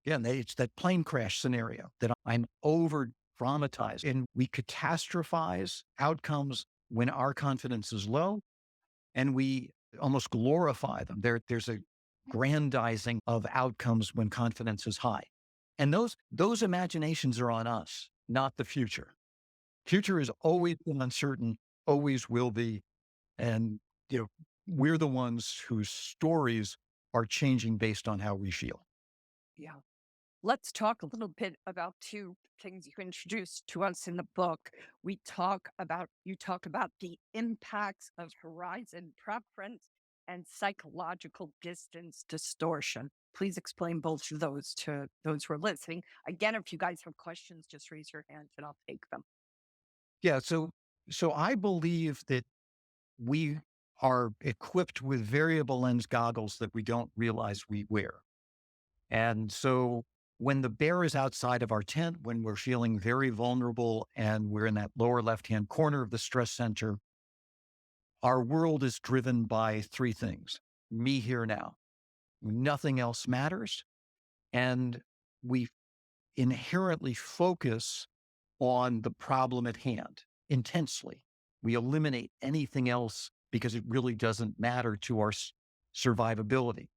Again, it's that plane crash scenario that I'm over dramatized and we catastrophize outcomes when our confidence is low and we almost glorify them. There's a grandizing of outcomes when confidence is high. And those imaginations are on us, not the future. Future is always been uncertain, always will be. And, we're the ones whose stories are changing based on how we feel. Yeah. Let's talk a little bit about two things you introduced to us in the book. You talk about the impacts of horizon preference and psychological distance distortion. Please explain both of those to those who are listening. Again, if you guys have questions, just raise your hand and I'll take them. Yeah. So I believe that we are equipped with variable lens goggles that we don't realize we wear. And so when the bear is outside of our tent, when we're feeling very vulnerable and we're in that lower left-hand corner of the stress center, our world is driven by three things: me here now. Nothing else matters. And we inherently focus on the problem at hand intensely. We eliminate anything else because it really doesn't matter to our survivability.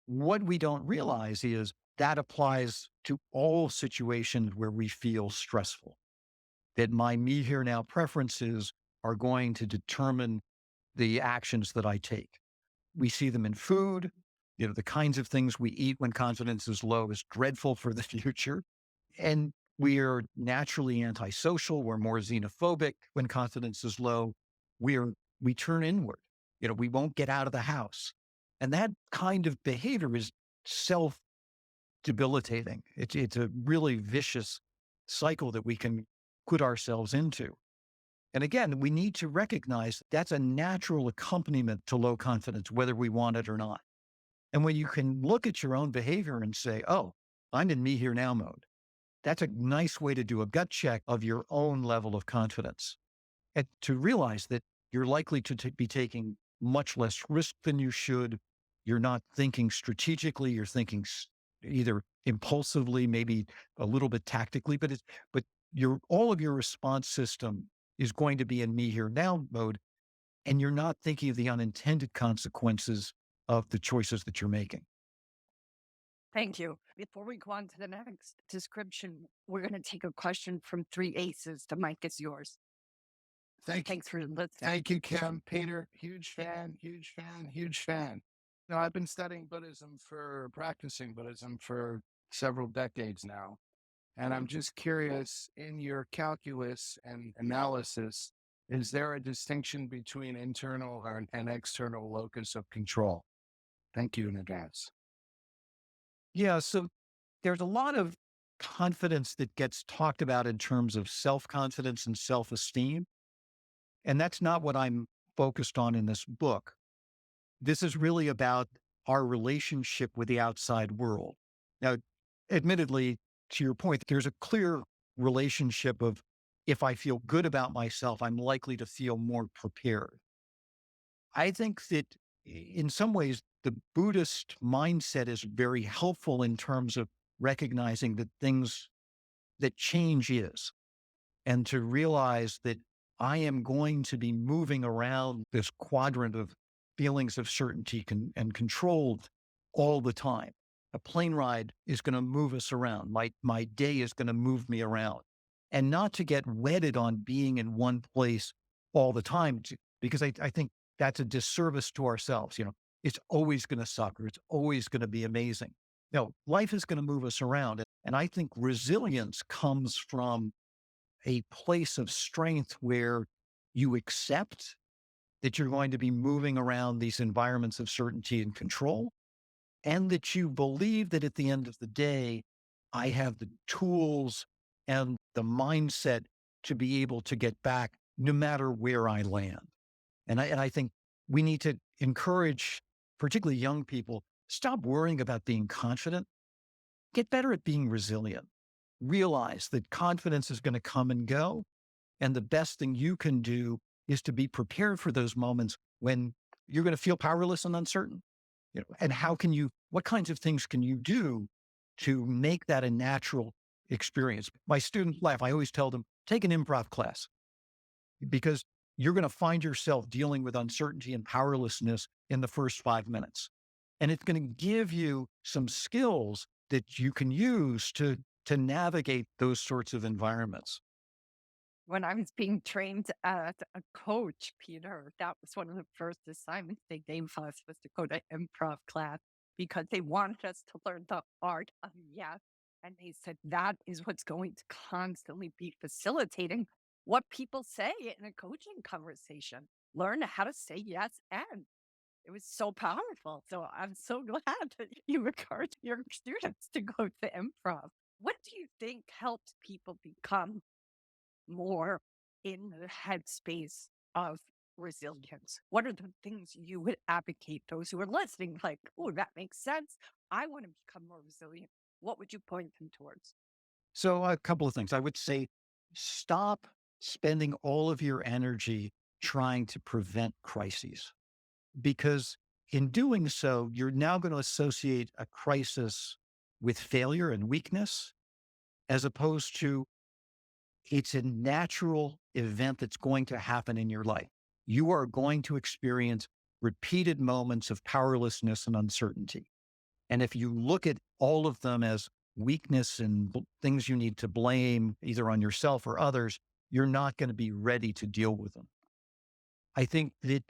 What we don't realize is that applies to all situations where we feel stressful, that my me here now preferences are going to determine the actions that I take. We see them in food. The kinds of things we eat when confidence is low is dreadful for the future. And we are naturally antisocial. We're more xenophobic when confidence is low. We turn inward. We won't get out of the house. And that kind of behavior is self debilitating. It's a really vicious cycle that we can put ourselves into. And again, we need to recognize that's a natural accompaniment to low confidence, whether we want it or not. And when you can look at your own behavior and say, oh, I'm in me here now mode, that's a nice way to do a gut check of your own level of confidence and to realize that you're likely to be taking much less risk than you should. You're not thinking strategically. You're thinking either impulsively, maybe a little bit tactically, but all of your response system is going to be in me here now mode. And you're not thinking of the unintended consequences of the choices that you're making. Thank you. Before we go on to the next description, we're going to take a question from three aces. The mic is yours. Thanks for listening. Thank you, Kim. Peter, huge fan, huge fan, huge fan. I've been practicing Buddhism for several decades now. And I'm just curious, in your calculus and analysis, is there a distinction between internal and external locus of control? Thank you in advance. Yeah. So there's a lot of confidence that gets talked about in terms of self-confidence and self-esteem. And that's not what I'm focused on in this book. This is really about our relationship with the outside world. Now, admittedly, to your point, there's a clear relationship of if I feel good about myself, I'm likely to feel more prepared. I think that in some ways, the Buddhist mindset is very helpful in terms of recognizing that change is, and to realize that I am going to be moving around this quadrant of feelings of certainty and control all the time. A plane ride is going to move us around. My day is going to move me around, and not to get wedded on being in one place all the time, because I think that's a disservice to ourselves. It's always going to suck or it's always going to be amazing. No, life is going to move us around. And I think resilience comes from a place of strength where you accept that you're going to be moving around these environments of certainty and control, and that you believe that at the end of the day, I have the tools and the mindset to be able to get back no matter where I land. And I think we need to encourage, particularly young people, stop worrying about being confident. Get better at being resilient. Realize that confidence is going to come and go. And the best thing you can do is to be prepared for those moments when you're going to feel powerless and uncertain. And what kinds of things can you do to make that a natural experience. My students laugh. I always tell them, take an improv class because you're going to find yourself dealing with uncertainty and powerlessness in the first 5 minutes. And it's going to give you some skills that you can use to navigate those sorts of environments. When I was being trained as a coach, Peter, that was one of the first assignments they gave us was to go to improv class because they wanted us to learn the art of yes. And they said that is what's going to constantly be facilitating what people say in a coaching conversation. Learn how to say yes and. It was so powerful. So I'm so glad that you encourage your students to go to improv. What do you think helps people become more in the headspace of resilience? What are the things you would advocate those who are listening, like, oh, that makes sense. I want to become more resilient. What would you point them towards? So a couple of things. I would say stop spending all of your energy trying to prevent crises, because in doing so, you're now going to associate a crisis with failure and weakness, as opposed to it's a natural event that's going to happen in your life. You are going to experience repeated moments of powerlessness and uncertainty. And if you look at all of them as weakness and things you need to blame either on yourself or others, you're not going to be ready to deal with them. I think that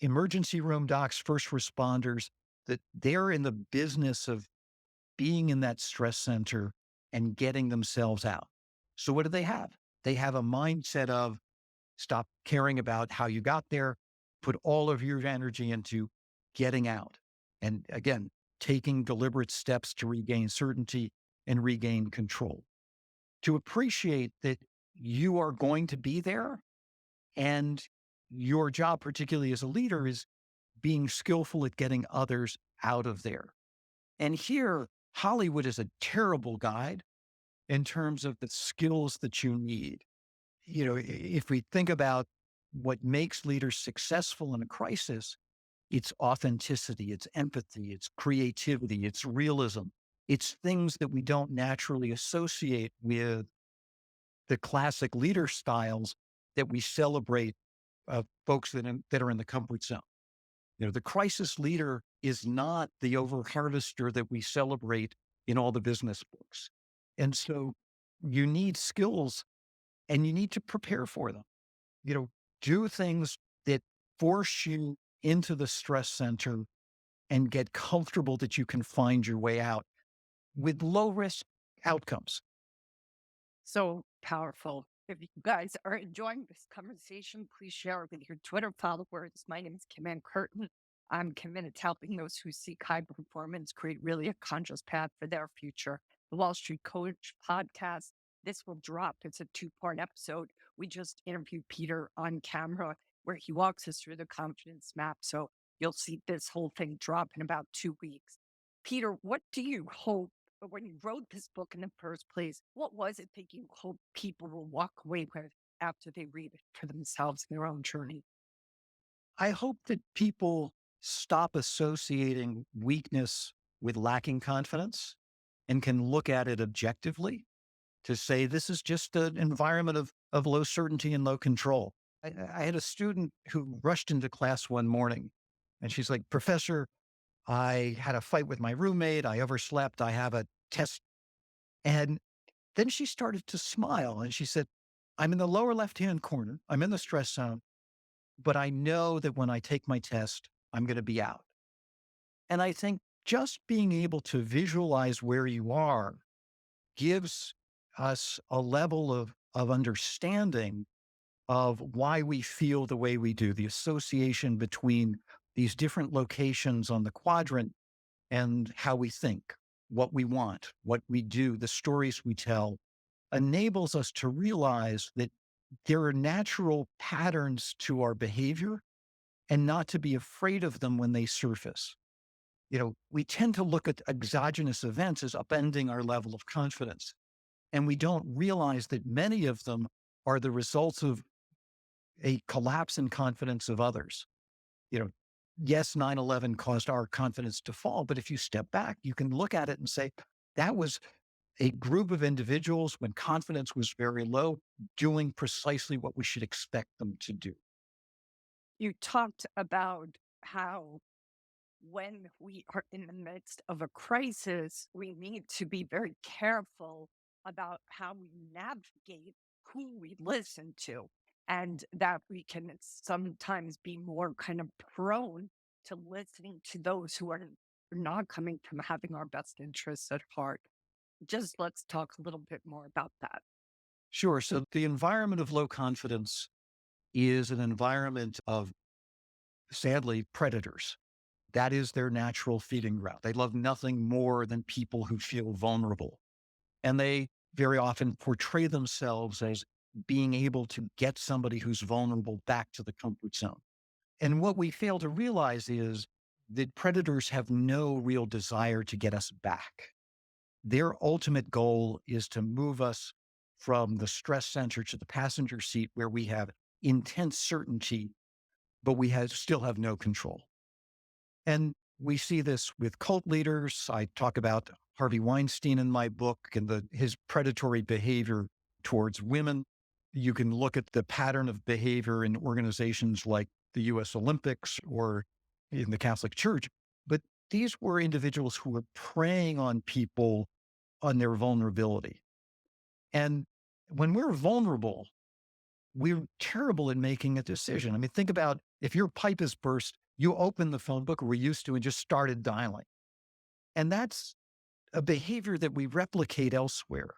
emergency room docs, first responders, that they're in the business of being in that stress center and getting themselves out. So what do they have? They have a mindset of stop caring about how you got there, put all of your energy into getting out. And again, taking deliberate steps to regain certainty and regain control. To appreciate that you are going to be there, and your job, particularly as a leader, is being skillful at getting others out of there. And here, Hollywood is a terrible guide in terms of the skills that you need. You know, if we think about what makes leaders successful in a crisis, it's authenticity, it's empathy, it's creativity, it's realism. It's things that we don't naturally associate with the classic leader styles that we celebrate folks that are in the comfort zone. You know, the crisis leader is not the over-harvester that we celebrate in all the business books. And so you need skills and you need to prepare for them. You know, do things that force you into the stress center and get comfortable that you can find your way out with low risk outcomes. So powerful. If you guys are enjoying this conversation, please share it with your Twitter followers. My name is Kim Ann Curtin. I'm committed to helping those who seek high performance create really a conscious path for their future. The Wall Street Coach podcast. This will drop. It's a 2-part episode. We just interviewed Peter on camera where he walks us through the confidence map. So you'll see this whole thing drop in about 2 weeks. Peter, what do you hope? But when you wrote this book in the first place, what was it that you hope people will walk away with after they read it for themselves in their own journey? I hope that people stop associating weakness with lacking confidence and can look at it objectively to say, this is just an environment of low certainty and low control. I had a student who rushed into class one morning and she's like, Professor, I had a fight with my roommate. I overslept. I have a test. And then she started to smile and she said, I'm in the lower left-hand corner. I'm in the stress zone, but I know that when I take my test, I'm going to be out. And I think just being able to visualize where you are gives us a level of understanding of why we feel the way we do, the association between these different locations on the quadrant and how we think, what we want, what we do, the stories we tell, enables us to realize that there are natural patterns to our behavior and not to be afraid of them when they surface. You know, we tend to look at exogenous events as upending our level of confidence. And we don't realize that many of them are the results of a collapse in confidence of others. You know, yes, 9/11 caused our confidence to fall, but if you step back, you can look at it and say, That was a group of individuals when confidence was very low, doing precisely what we should expect them to do. You talked about how when we are in the midst of a crisis, we need to be very careful about how we navigate who we listen to, and that we can sometimes be more kind of prone to listening to those who are not coming from having our best interests at heart. Just let's talk a little bit more about that. Sure. So the environment of low confidence is an environment of, sadly, predators. That is their natural feeding ground. They love nothing more than people who feel vulnerable. And they very often portray themselves as being able to get somebody who's vulnerable back to the comfort zone. And what we fail to realize is that predators have no real desire to get us back. Their ultimate goal is to move us from the stress center to the passenger seat where we have intense certainty, but still have no control. And we see this with cult leaders. I talk about Harvey Weinstein in my book and his predatory behavior towards women. You can look at the pattern of behavior in organizations like the US Olympics or in the Catholic Church. But these were individuals who were preying on people on their vulnerability. And when we're vulnerable, we're terrible at making a decision. I mean, think about if your pipe is burst, you open the phone book, or we used to, and just started dialing. And that's a behavior that we replicate elsewhere,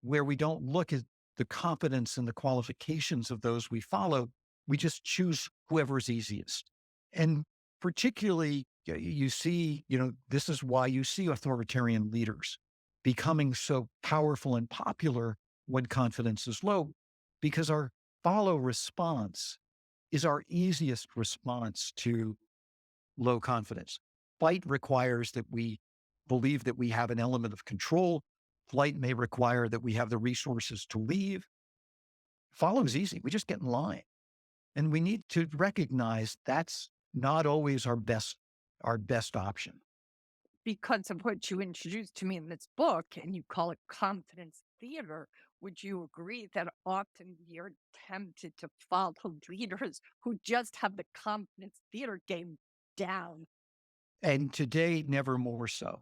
where we don't look at the competence and the qualifications of those we follow. We just choose whoever's easiest. And particularly, you see, this is why you see authoritarian leaders becoming so powerful and popular when confidence is low, because our follow response is our easiest response to low confidence. Fight requires that we believe that we have an element of control. Flight may require that we have the resources to leave. Follow is easy. We just get in line. And we need to recognize that's not always our best option. Because of what you introduced to me in this book, and you call it confidence theater, would you agree that often we are tempted to follow leaders who just have the confidence theater game down? And today, never more so.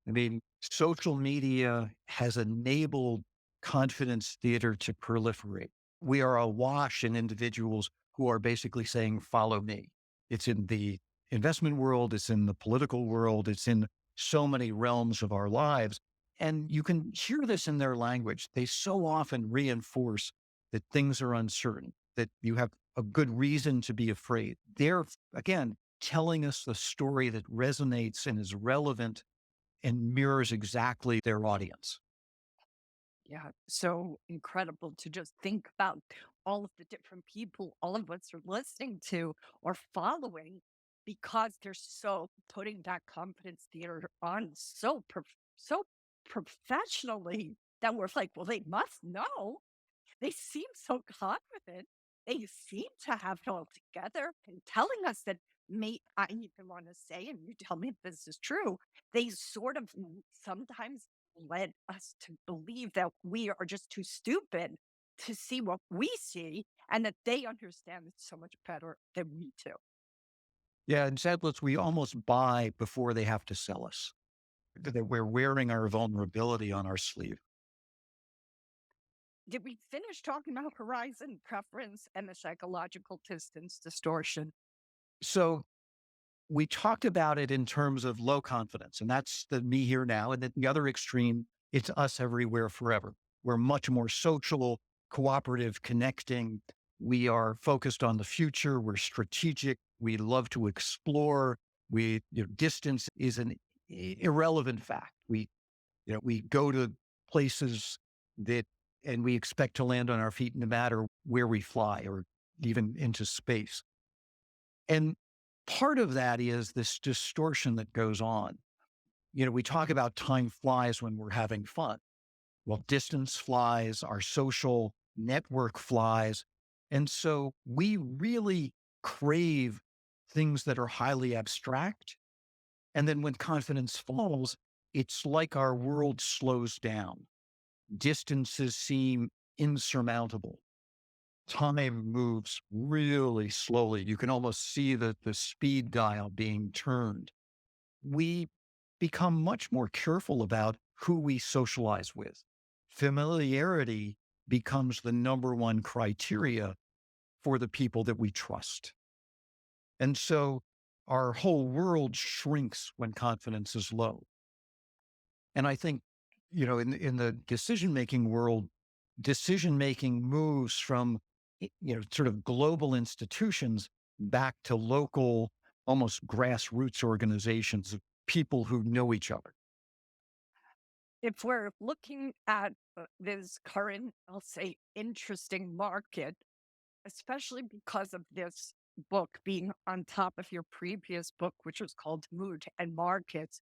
I mean, social media has enabled confidence theater to proliferate. We are awash in individuals who are basically saying, follow me. It's in the investment world, it's in the political world, it's in so many realms of our lives. And you can hear this in their language. They so often reinforce that things are uncertain, that you have a good reason to be afraid. They're, again, telling us the story that resonates and is relevant and mirrors exactly their audience. Yeah, so incredible to just think about all of the different people all of us are listening to or following because they're so putting that confidence theater on so professionally that we're like, well, they must know. They seem so confident. They seem to have it all together and telling us that I even want to say, and you tell me if this is true, they sort of sometimes led us to believe that we are just too stupid to see what we see and that they understand it so much better than we do. Yeah, in Sadlets, we almost buy before they have to sell us. That we're wearing our vulnerability on our sleeve. Did we finish talking about horizon preference and the psychological distance distortion? So we talked about it in terms of low confidence, and that's the me here now. And at the other extreme, it's us everywhere forever. We're much more social, cooperative, connecting. We are focused on the future. We're strategic. We love to explore. Distance is an irrelevant fact. We go to places and we expect to land on our feet no matter where we fly or even into space. And part of that is this distortion that goes on. We talk about time flies when we're having fun. Well, distance flies, our social network flies. And so we really crave things that are highly abstract. And then when confidence falls, it's like our world slows down. Distances seem insurmountable. Time moves really slowly. You can almost see the speed dial being turned. We become much more careful about who we socialize with. Familiarity becomes the number one criteria for the people that we trust. And so our whole world shrinks when confidence is low. And I think, in the decision-making world, decision-making moves from, sort of global institutions back to local, almost grassroots organizations of people who know each other. If we're looking at this current, I'll say, interesting market, especially because of this book being on top of your previous book, which was called Mood and Markets,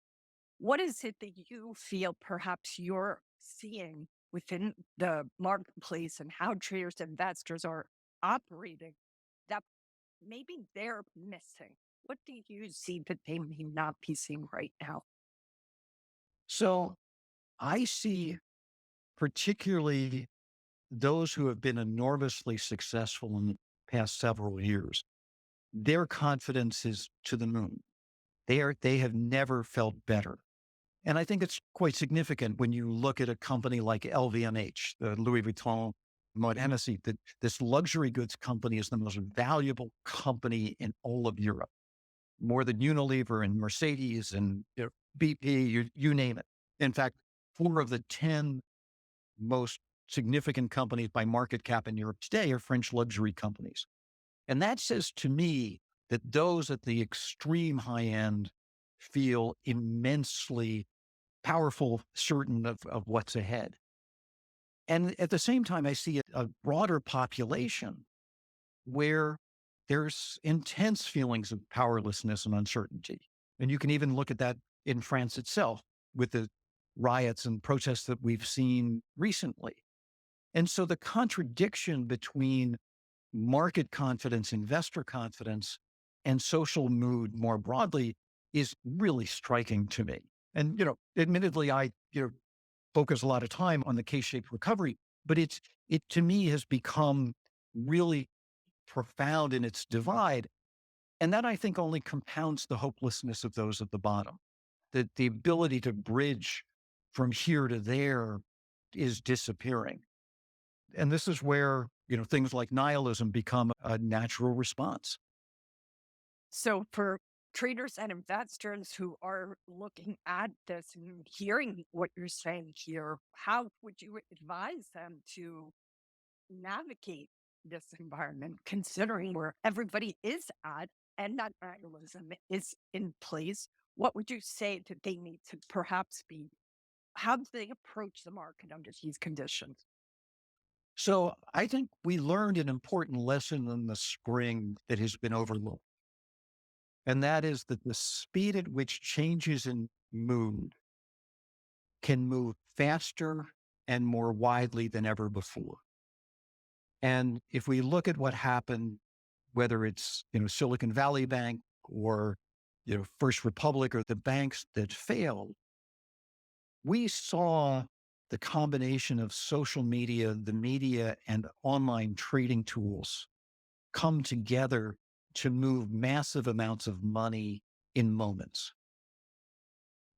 what is it that you feel perhaps you're seeing within the marketplace and how traders, investors are operating that maybe they're missing? What do you see that they may not be seeing right now? So I see particularly those who have been enormously successful in the past several years, their confidence is to the moon. They have never felt better. And I think it's quite significant when you look at a company like LVMH, the Louis Vuitton, Moet Hennessy, that this luxury goods company is the most valuable company in all of Europe, more than Unilever and Mercedes and BP, you name it. In fact, 4 of the 10 most significant companies by market cap in Europe today are French luxury companies. And that says to me that those at the extreme high end feel immensely powerful, certain of what's ahead. And at the same time, I see a broader population where there's intense feelings of powerlessness and uncertainty. And you can even look at that in France itself with the riots and protests that we've seen recently. And so the contradiction between market confidence, investor confidence, and social mood more broadly is really striking to me. And, admittedly, I, focus a lot of time on the K-shaped recovery, but it to me has become really profound in its divide. And that I think only compounds the hopelessness of those at the bottom. That the ability to bridge from here to there is disappearing. And this is where, things like nihilism become a natural response. So, for traders and investors who are looking at this and hearing what you're saying here, how would you advise them to navigate this environment, considering where everybody is at and that nihilism is in place? What would you say that they need to perhaps be? How do they approach the market under these conditions? So I think we learned an important lesson in the spring that has been overlooked. And that is that the speed at which changes in mood can move faster and more widely than ever before. And if we look at what happened, whether it's, Silicon Valley Bank or, First Republic or the banks that failed, we saw the combination of social media, the media, and online trading tools come together to move massive amounts of money in moments.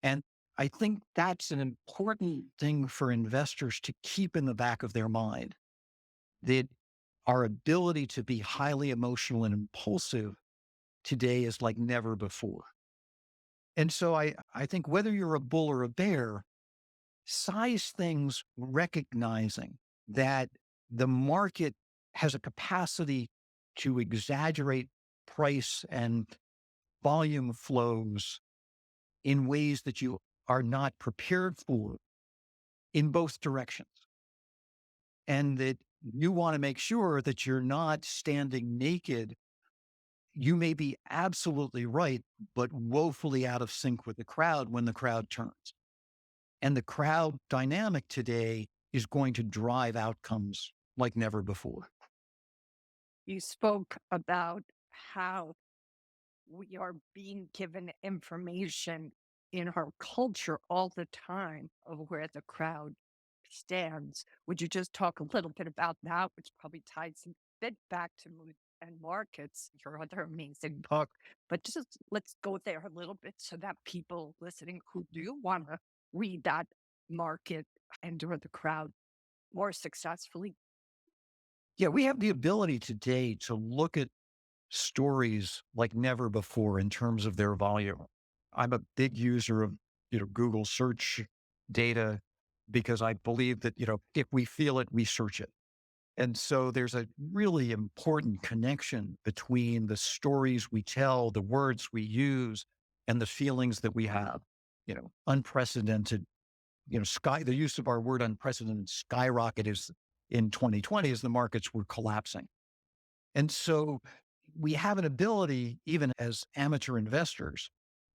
And I think that's an important thing for investors to keep in the back of their mind, that our ability to be highly emotional and impulsive today is like never before. And so I think whether you're a bull or a bear, size things recognizing that the market has a capacity to exaggerate price and volume flows in ways that you are not prepared for in both directions. And that you want to make sure that you're not standing naked. You may be absolutely right, but woefully out of sync with the crowd when the crowd turns. And the crowd dynamic today is going to drive outcomes like never before. You spoke about how we are being given information in our culture all the time of where the crowd stands. Would you just talk a little bit about that, which probably ties a bit back to mood and markets, your other amazing book? But just let's go there a little bit so that people listening who do want to read that market and or the crowd more successfully. Yeah, we have the ability today to look at stories like never before in terms of their volume. I'm a big user of, Google search data because I believe that, if we feel it, we search it. And so there's a really important connection between the stories we tell, the words we use, and the feelings that we have. Unprecedented, the use of our word unprecedented skyrocket is in 2020 as the markets were collapsing. And so we have an ability, even as amateur investors,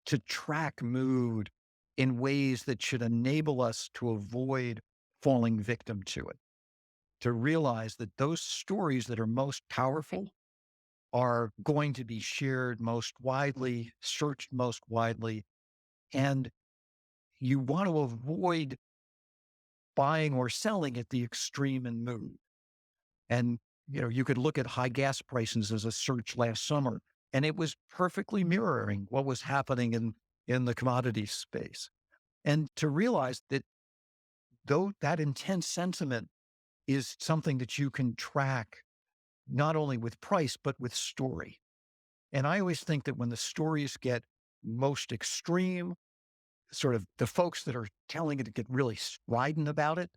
to track mood in ways that should enable us to avoid falling victim to it, to realize that those stories that are most powerful are going to be shared most widely, searched most widely. And you want to avoid buying or selling at the extreme in mood. And, you could look at high gas prices as a search last summer, and it was perfectly mirroring what was happening in the commodity space. And to realize that though that intense sentiment is something that you can track not only with price, but with story. And I always think that when the stories get most extreme, sort of the folks that are telling it get really strident about it,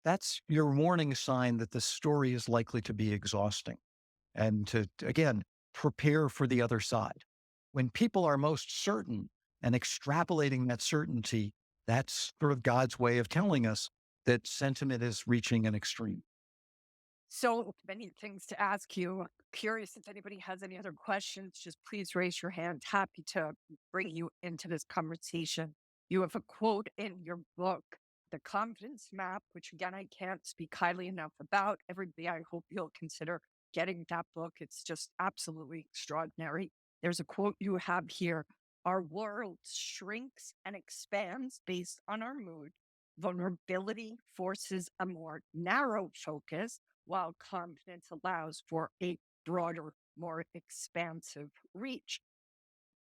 that's your warning sign that the story is likely to be exhausting and to, again, prepare for the other side. When people are most certain and extrapolating that certainty, that's sort of God's way of telling us that sentiment is reaching an extreme. So many things to ask you. Curious if anybody has any other questions, just please raise your hand. Happy to bring you into this conversation. You have a quote in your book, The Confidence Map, which again, I can't speak highly enough about. Everybody, I hope you'll consider getting that book. It's just absolutely extraordinary. There's a quote you have here. Our world shrinks and expands based on our mood. Vulnerability forces a more narrow focus while confidence allows for a broader, more expansive reach.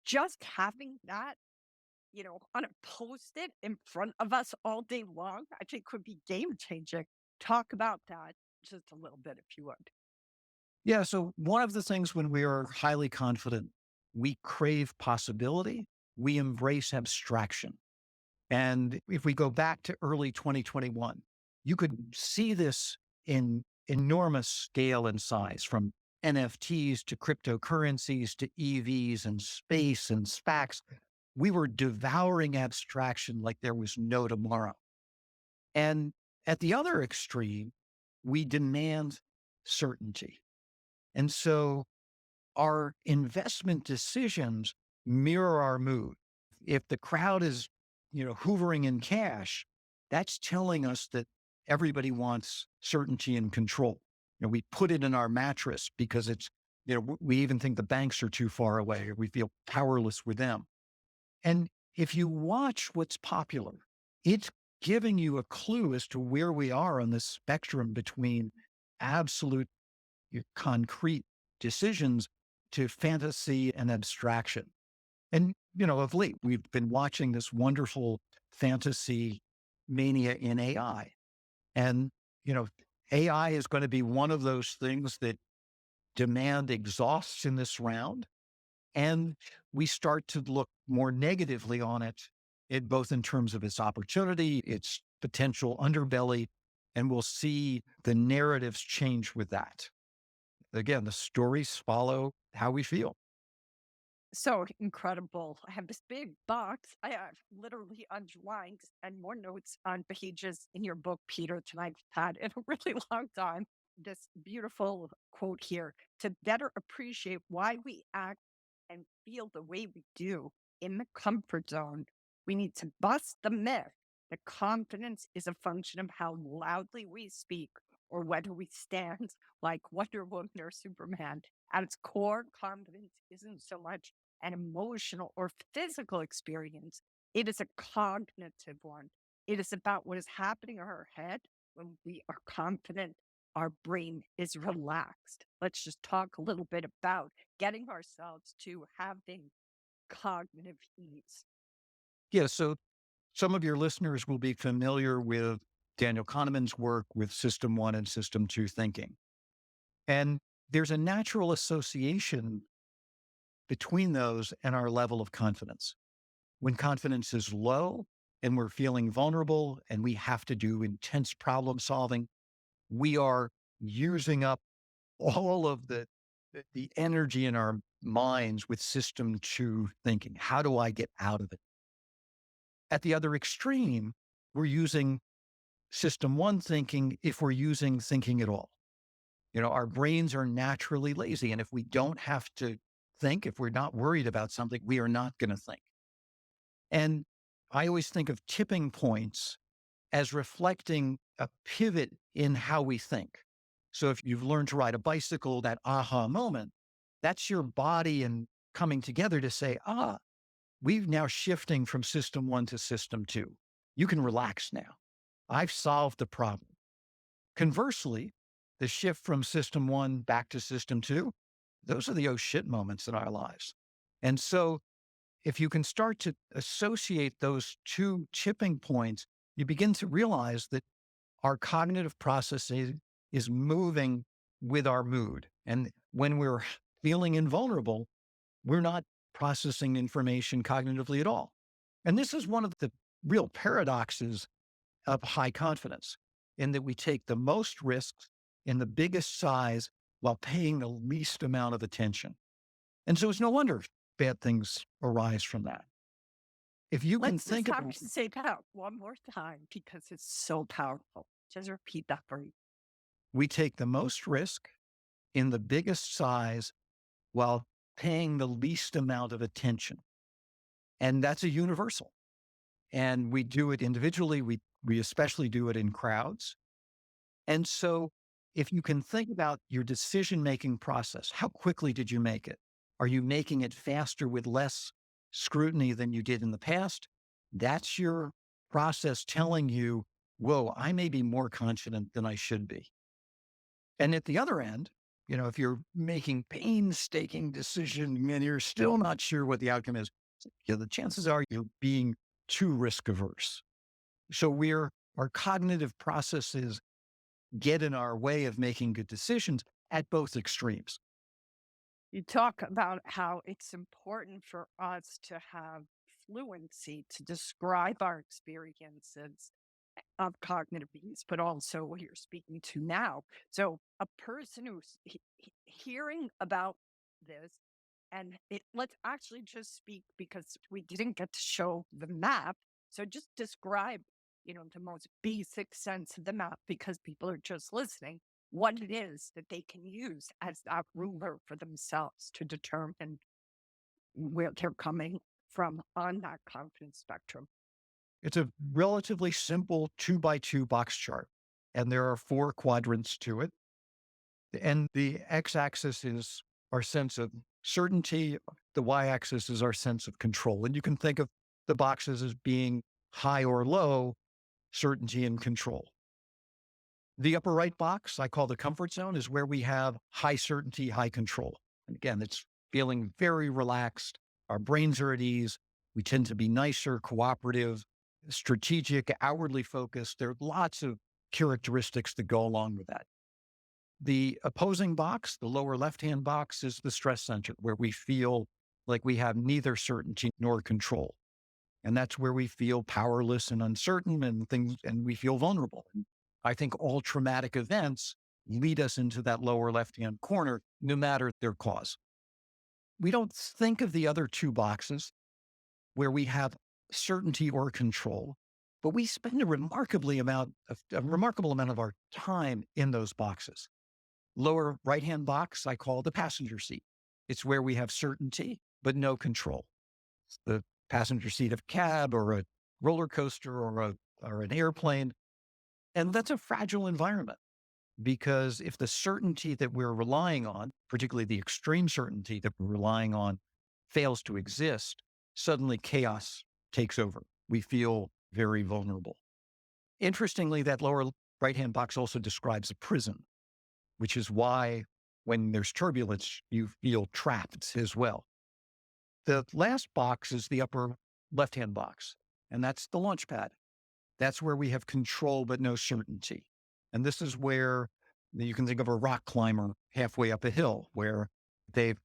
Just having that, on a post-it in front of us all day long, I think could be game changing. Talk about that just a little bit, if you would. Yeah. So one of the things when we are highly confident, we crave possibility, we embrace abstraction. And if we go back to early 2021, you could see this in enormous scale and size, from NFTs to cryptocurrencies to EVs and space and SPACs. We were devouring abstraction like there was no tomorrow. And at the other extreme, we demand certainty. And so our investment decisions mirror our mood. If the crowd is, hoovering in cash, that's telling us that everybody wants certainty and control. We put it in our mattress because it's, we even think the banks are too far away, or we feel powerless with them. And if you watch what's popular, it's giving you a clue as to where we are on this spectrum between absolute concrete decisions to fantasy and abstraction. And, of late, we've been watching this wonderful fantasy mania in AI. And, AI is going to be one of those things that demand exhausts in this round. And we start to look more negatively on it both in terms of its opportunity, its potential underbelly, and we'll see the narratives change with that. Again, the stories follow how we feel. So incredible. I have this big box. I have literally underlined and more notes on pages in your book, Peter, than I've had in a really long time. This beautiful quote here: to better appreciate why we act and feel the way we do in the comfort zone, we need to bust the myth that confidence is a function of how loudly we speak or whether we stand like Wonder Woman or Superman. At its core, confidence isn't so much an emotional or physical experience. It is a cognitive one. It is about what is happening in our head when we are confident. Our brain is relaxed. Let's just talk a little bit about getting ourselves to having cognitive ease. Yeah. So some of your listeners will be familiar with Daniel Kahneman's work with System 1 and System 2 thinking. And there's a natural association between those and our level of confidence. When confidence is low and we're feeling vulnerable and we have to do intense problem solving, we are using up all of the energy in our minds with System 2 thinking. How do I get out of it? At the other extreme, we're using System 1 thinking if we're using thinking at all. Our brains are naturally lazy. And if we don't have to think, if we're not worried about something, we are not going to think. And I always think of tipping points as reflecting a pivot in how we think. So if you've learned to ride a bicycle, that aha moment, that's your body and coming together to say, we've now shifting from System 1 to System 2. You can relax now. I've solved the problem. Conversely, the shift from System 1 back to System 2, those are the oh shit moments in our lives. And so if you can start to associate those two tipping points, you begin to realize that our cognitive processing is moving with our mood. And when we're feeling invulnerable, we're not processing information cognitively at all. And this is one of the real paradoxes of high confidence, in that we take the most risks in the biggest size while paying the least amount of attention. And so it's no wonder bad things arise from that. If you can Let's think just about have to say that one more time because it's so powerful. Just repeat that for you. we take the most risk in the biggest size while paying the least amount of attention. And that's a universal. And we do it individually. We especially do it in crowds. And so if you can think about your decision-making process, how quickly did you make it? Are you making it faster with less scrutiny than you did in the past? That's your process telling you, whoa, I may be more confident than I should be. And at the other end, if you're making painstaking decision and you're still not sure what the outcome is, the chances are you're being too risk averse. So our cognitive processes get in our way of making good decisions at both extremes. You talk about how it's important for us to have fluency to describe our experiences of cognitive ease, but also what you're speaking to now. So, a person who's hearing about this, and let's actually just speak because we didn't get to show the map. So, just describe, the most basic sense of the map because people are just listening, what it is that they can use as that ruler for themselves to determine where they're coming from on that confidence spectrum. It's a relatively simple 2x2 box chart, and there are 4 quadrants to it. And the x-axis is our sense of certainty. The y-axis is our sense of control. And you can think of the boxes as being high or low, certainty and control. The upper right box, I call the comfort zone, is where we have high certainty, high control. And again, it's feeling very relaxed. Our brains are at ease. We tend to be nicer, cooperative, strategic, outwardly focused. There are lots of characteristics that go along with that. The opposing box, the lower left-hand box, is the stress center, where we feel like we have neither certainty nor control. And that's where we feel powerless and uncertain and we feel vulnerable. And I think all traumatic events lead us into that lower left-hand corner, no matter their cause. We don't think of the other 2 boxes where we have certainty or control, but we spend a remarkable amount of our time in those boxes. Lower right-hand box, I call the passenger seat. It's where we have certainty, but no control. It's the passenger seat of a cab or a roller coaster or an airplane. And that's a fragile environment, because if the certainty that we're relying on, particularly the extreme certainty that we're relying on, fails to exist, suddenly chaos takes over. We feel very vulnerable. Interestingly, that lower right-hand box also describes a prison, which is why when there's turbulence, you feel trapped as well. The last box is the upper left-hand box, and that's the launch pad. That's where we have control but no certainty. And this is where you can think of a rock climber halfway up a hill where the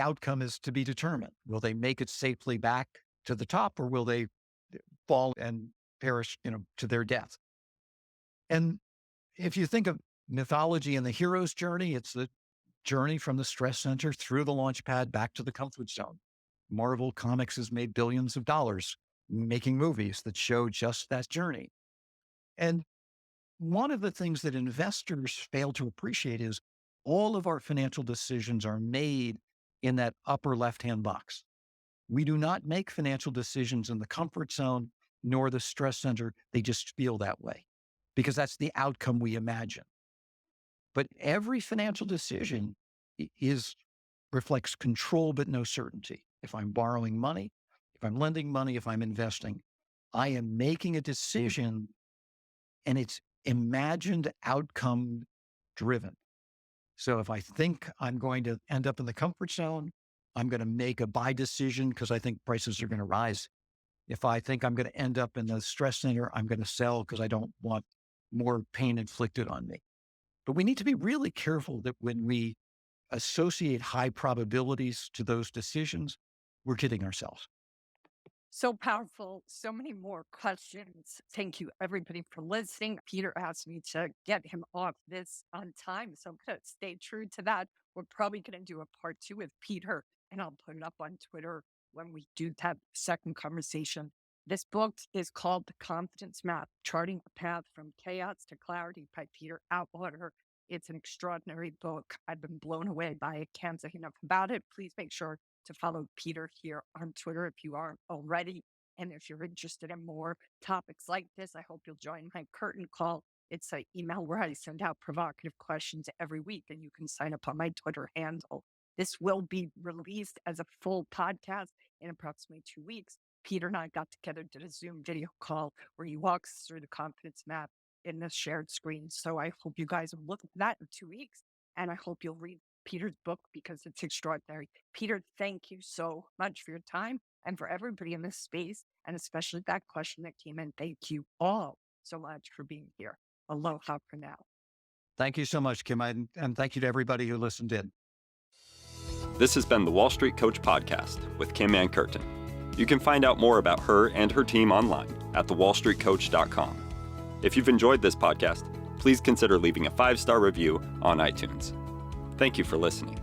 outcome is to be determined. Will they make it safely back to the top, or will they fall and perish, to their death? And if you think of mythology and the hero's journey, it's the journey from the stress center through the launch pad back to the comfort zone. Marvel Comics has made billions of dollars making movies that show just that journey. And one of the things that investors fail to appreciate is all of our financial decisions are made in that upper left-hand box. We do not make financial decisions in the comfort zone nor the stress center. They just feel that way because that's the outcome we imagine. But every financial decision reflects control but no certainty. If I'm borrowing money, if I'm lending money, if I'm investing, I am making a decision and it's imagined outcome driven. So if I think I'm going to end up in the comfort zone, I'm going to make a buy decision because I think prices are going to rise. If I think I'm going to end up in the stress center, I'm going to sell because I don't want more pain inflicted on me. But we need to be really careful that when we associate high probabilities to those decisions, we're kidding ourselves. So powerful. So many more questions. Thank you, everybody, for listening. Peter asked me to get him off this on time, so I'm going to stay true to that. We're probably going to do a part 2 with Peter, and I'll put it up on Twitter when we do that second conversation. This book is called The Confidence Map, Charting a Path from Chaos to Clarity by Peter Atwater. It's an extraordinary book. I've been blown away by it. Can't say enough about it. Please make sure to follow Peter here on Twitter if you aren't already. And if you're interested in more topics like this, I hope you'll join my curtain call. It's an email where I send out provocative questions every week, and you can sign up on my Twitter handle. This will be released as a full podcast in approximately 2 weeks. Peter and I got together, did a Zoom video call where he walks through the confidence map in the shared screen. So I hope you guys will look at that in 2 weeks, and I hope you'll read Peter's book because it's extraordinary. Peter, thank you so much for your time and for everybody in this space, and especially that question that came in. Thank you all so much for being here. Aloha for now. Thank you so much, Kim, and thank you to everybody who listened in. This has been the Wall Street Coach Podcast with Kim Ann Curtin. You can find out more about her and her team online at thewallstreetcoach.com. If you've enjoyed this podcast, please consider leaving a 5-star review on iTunes. Thank you for listening.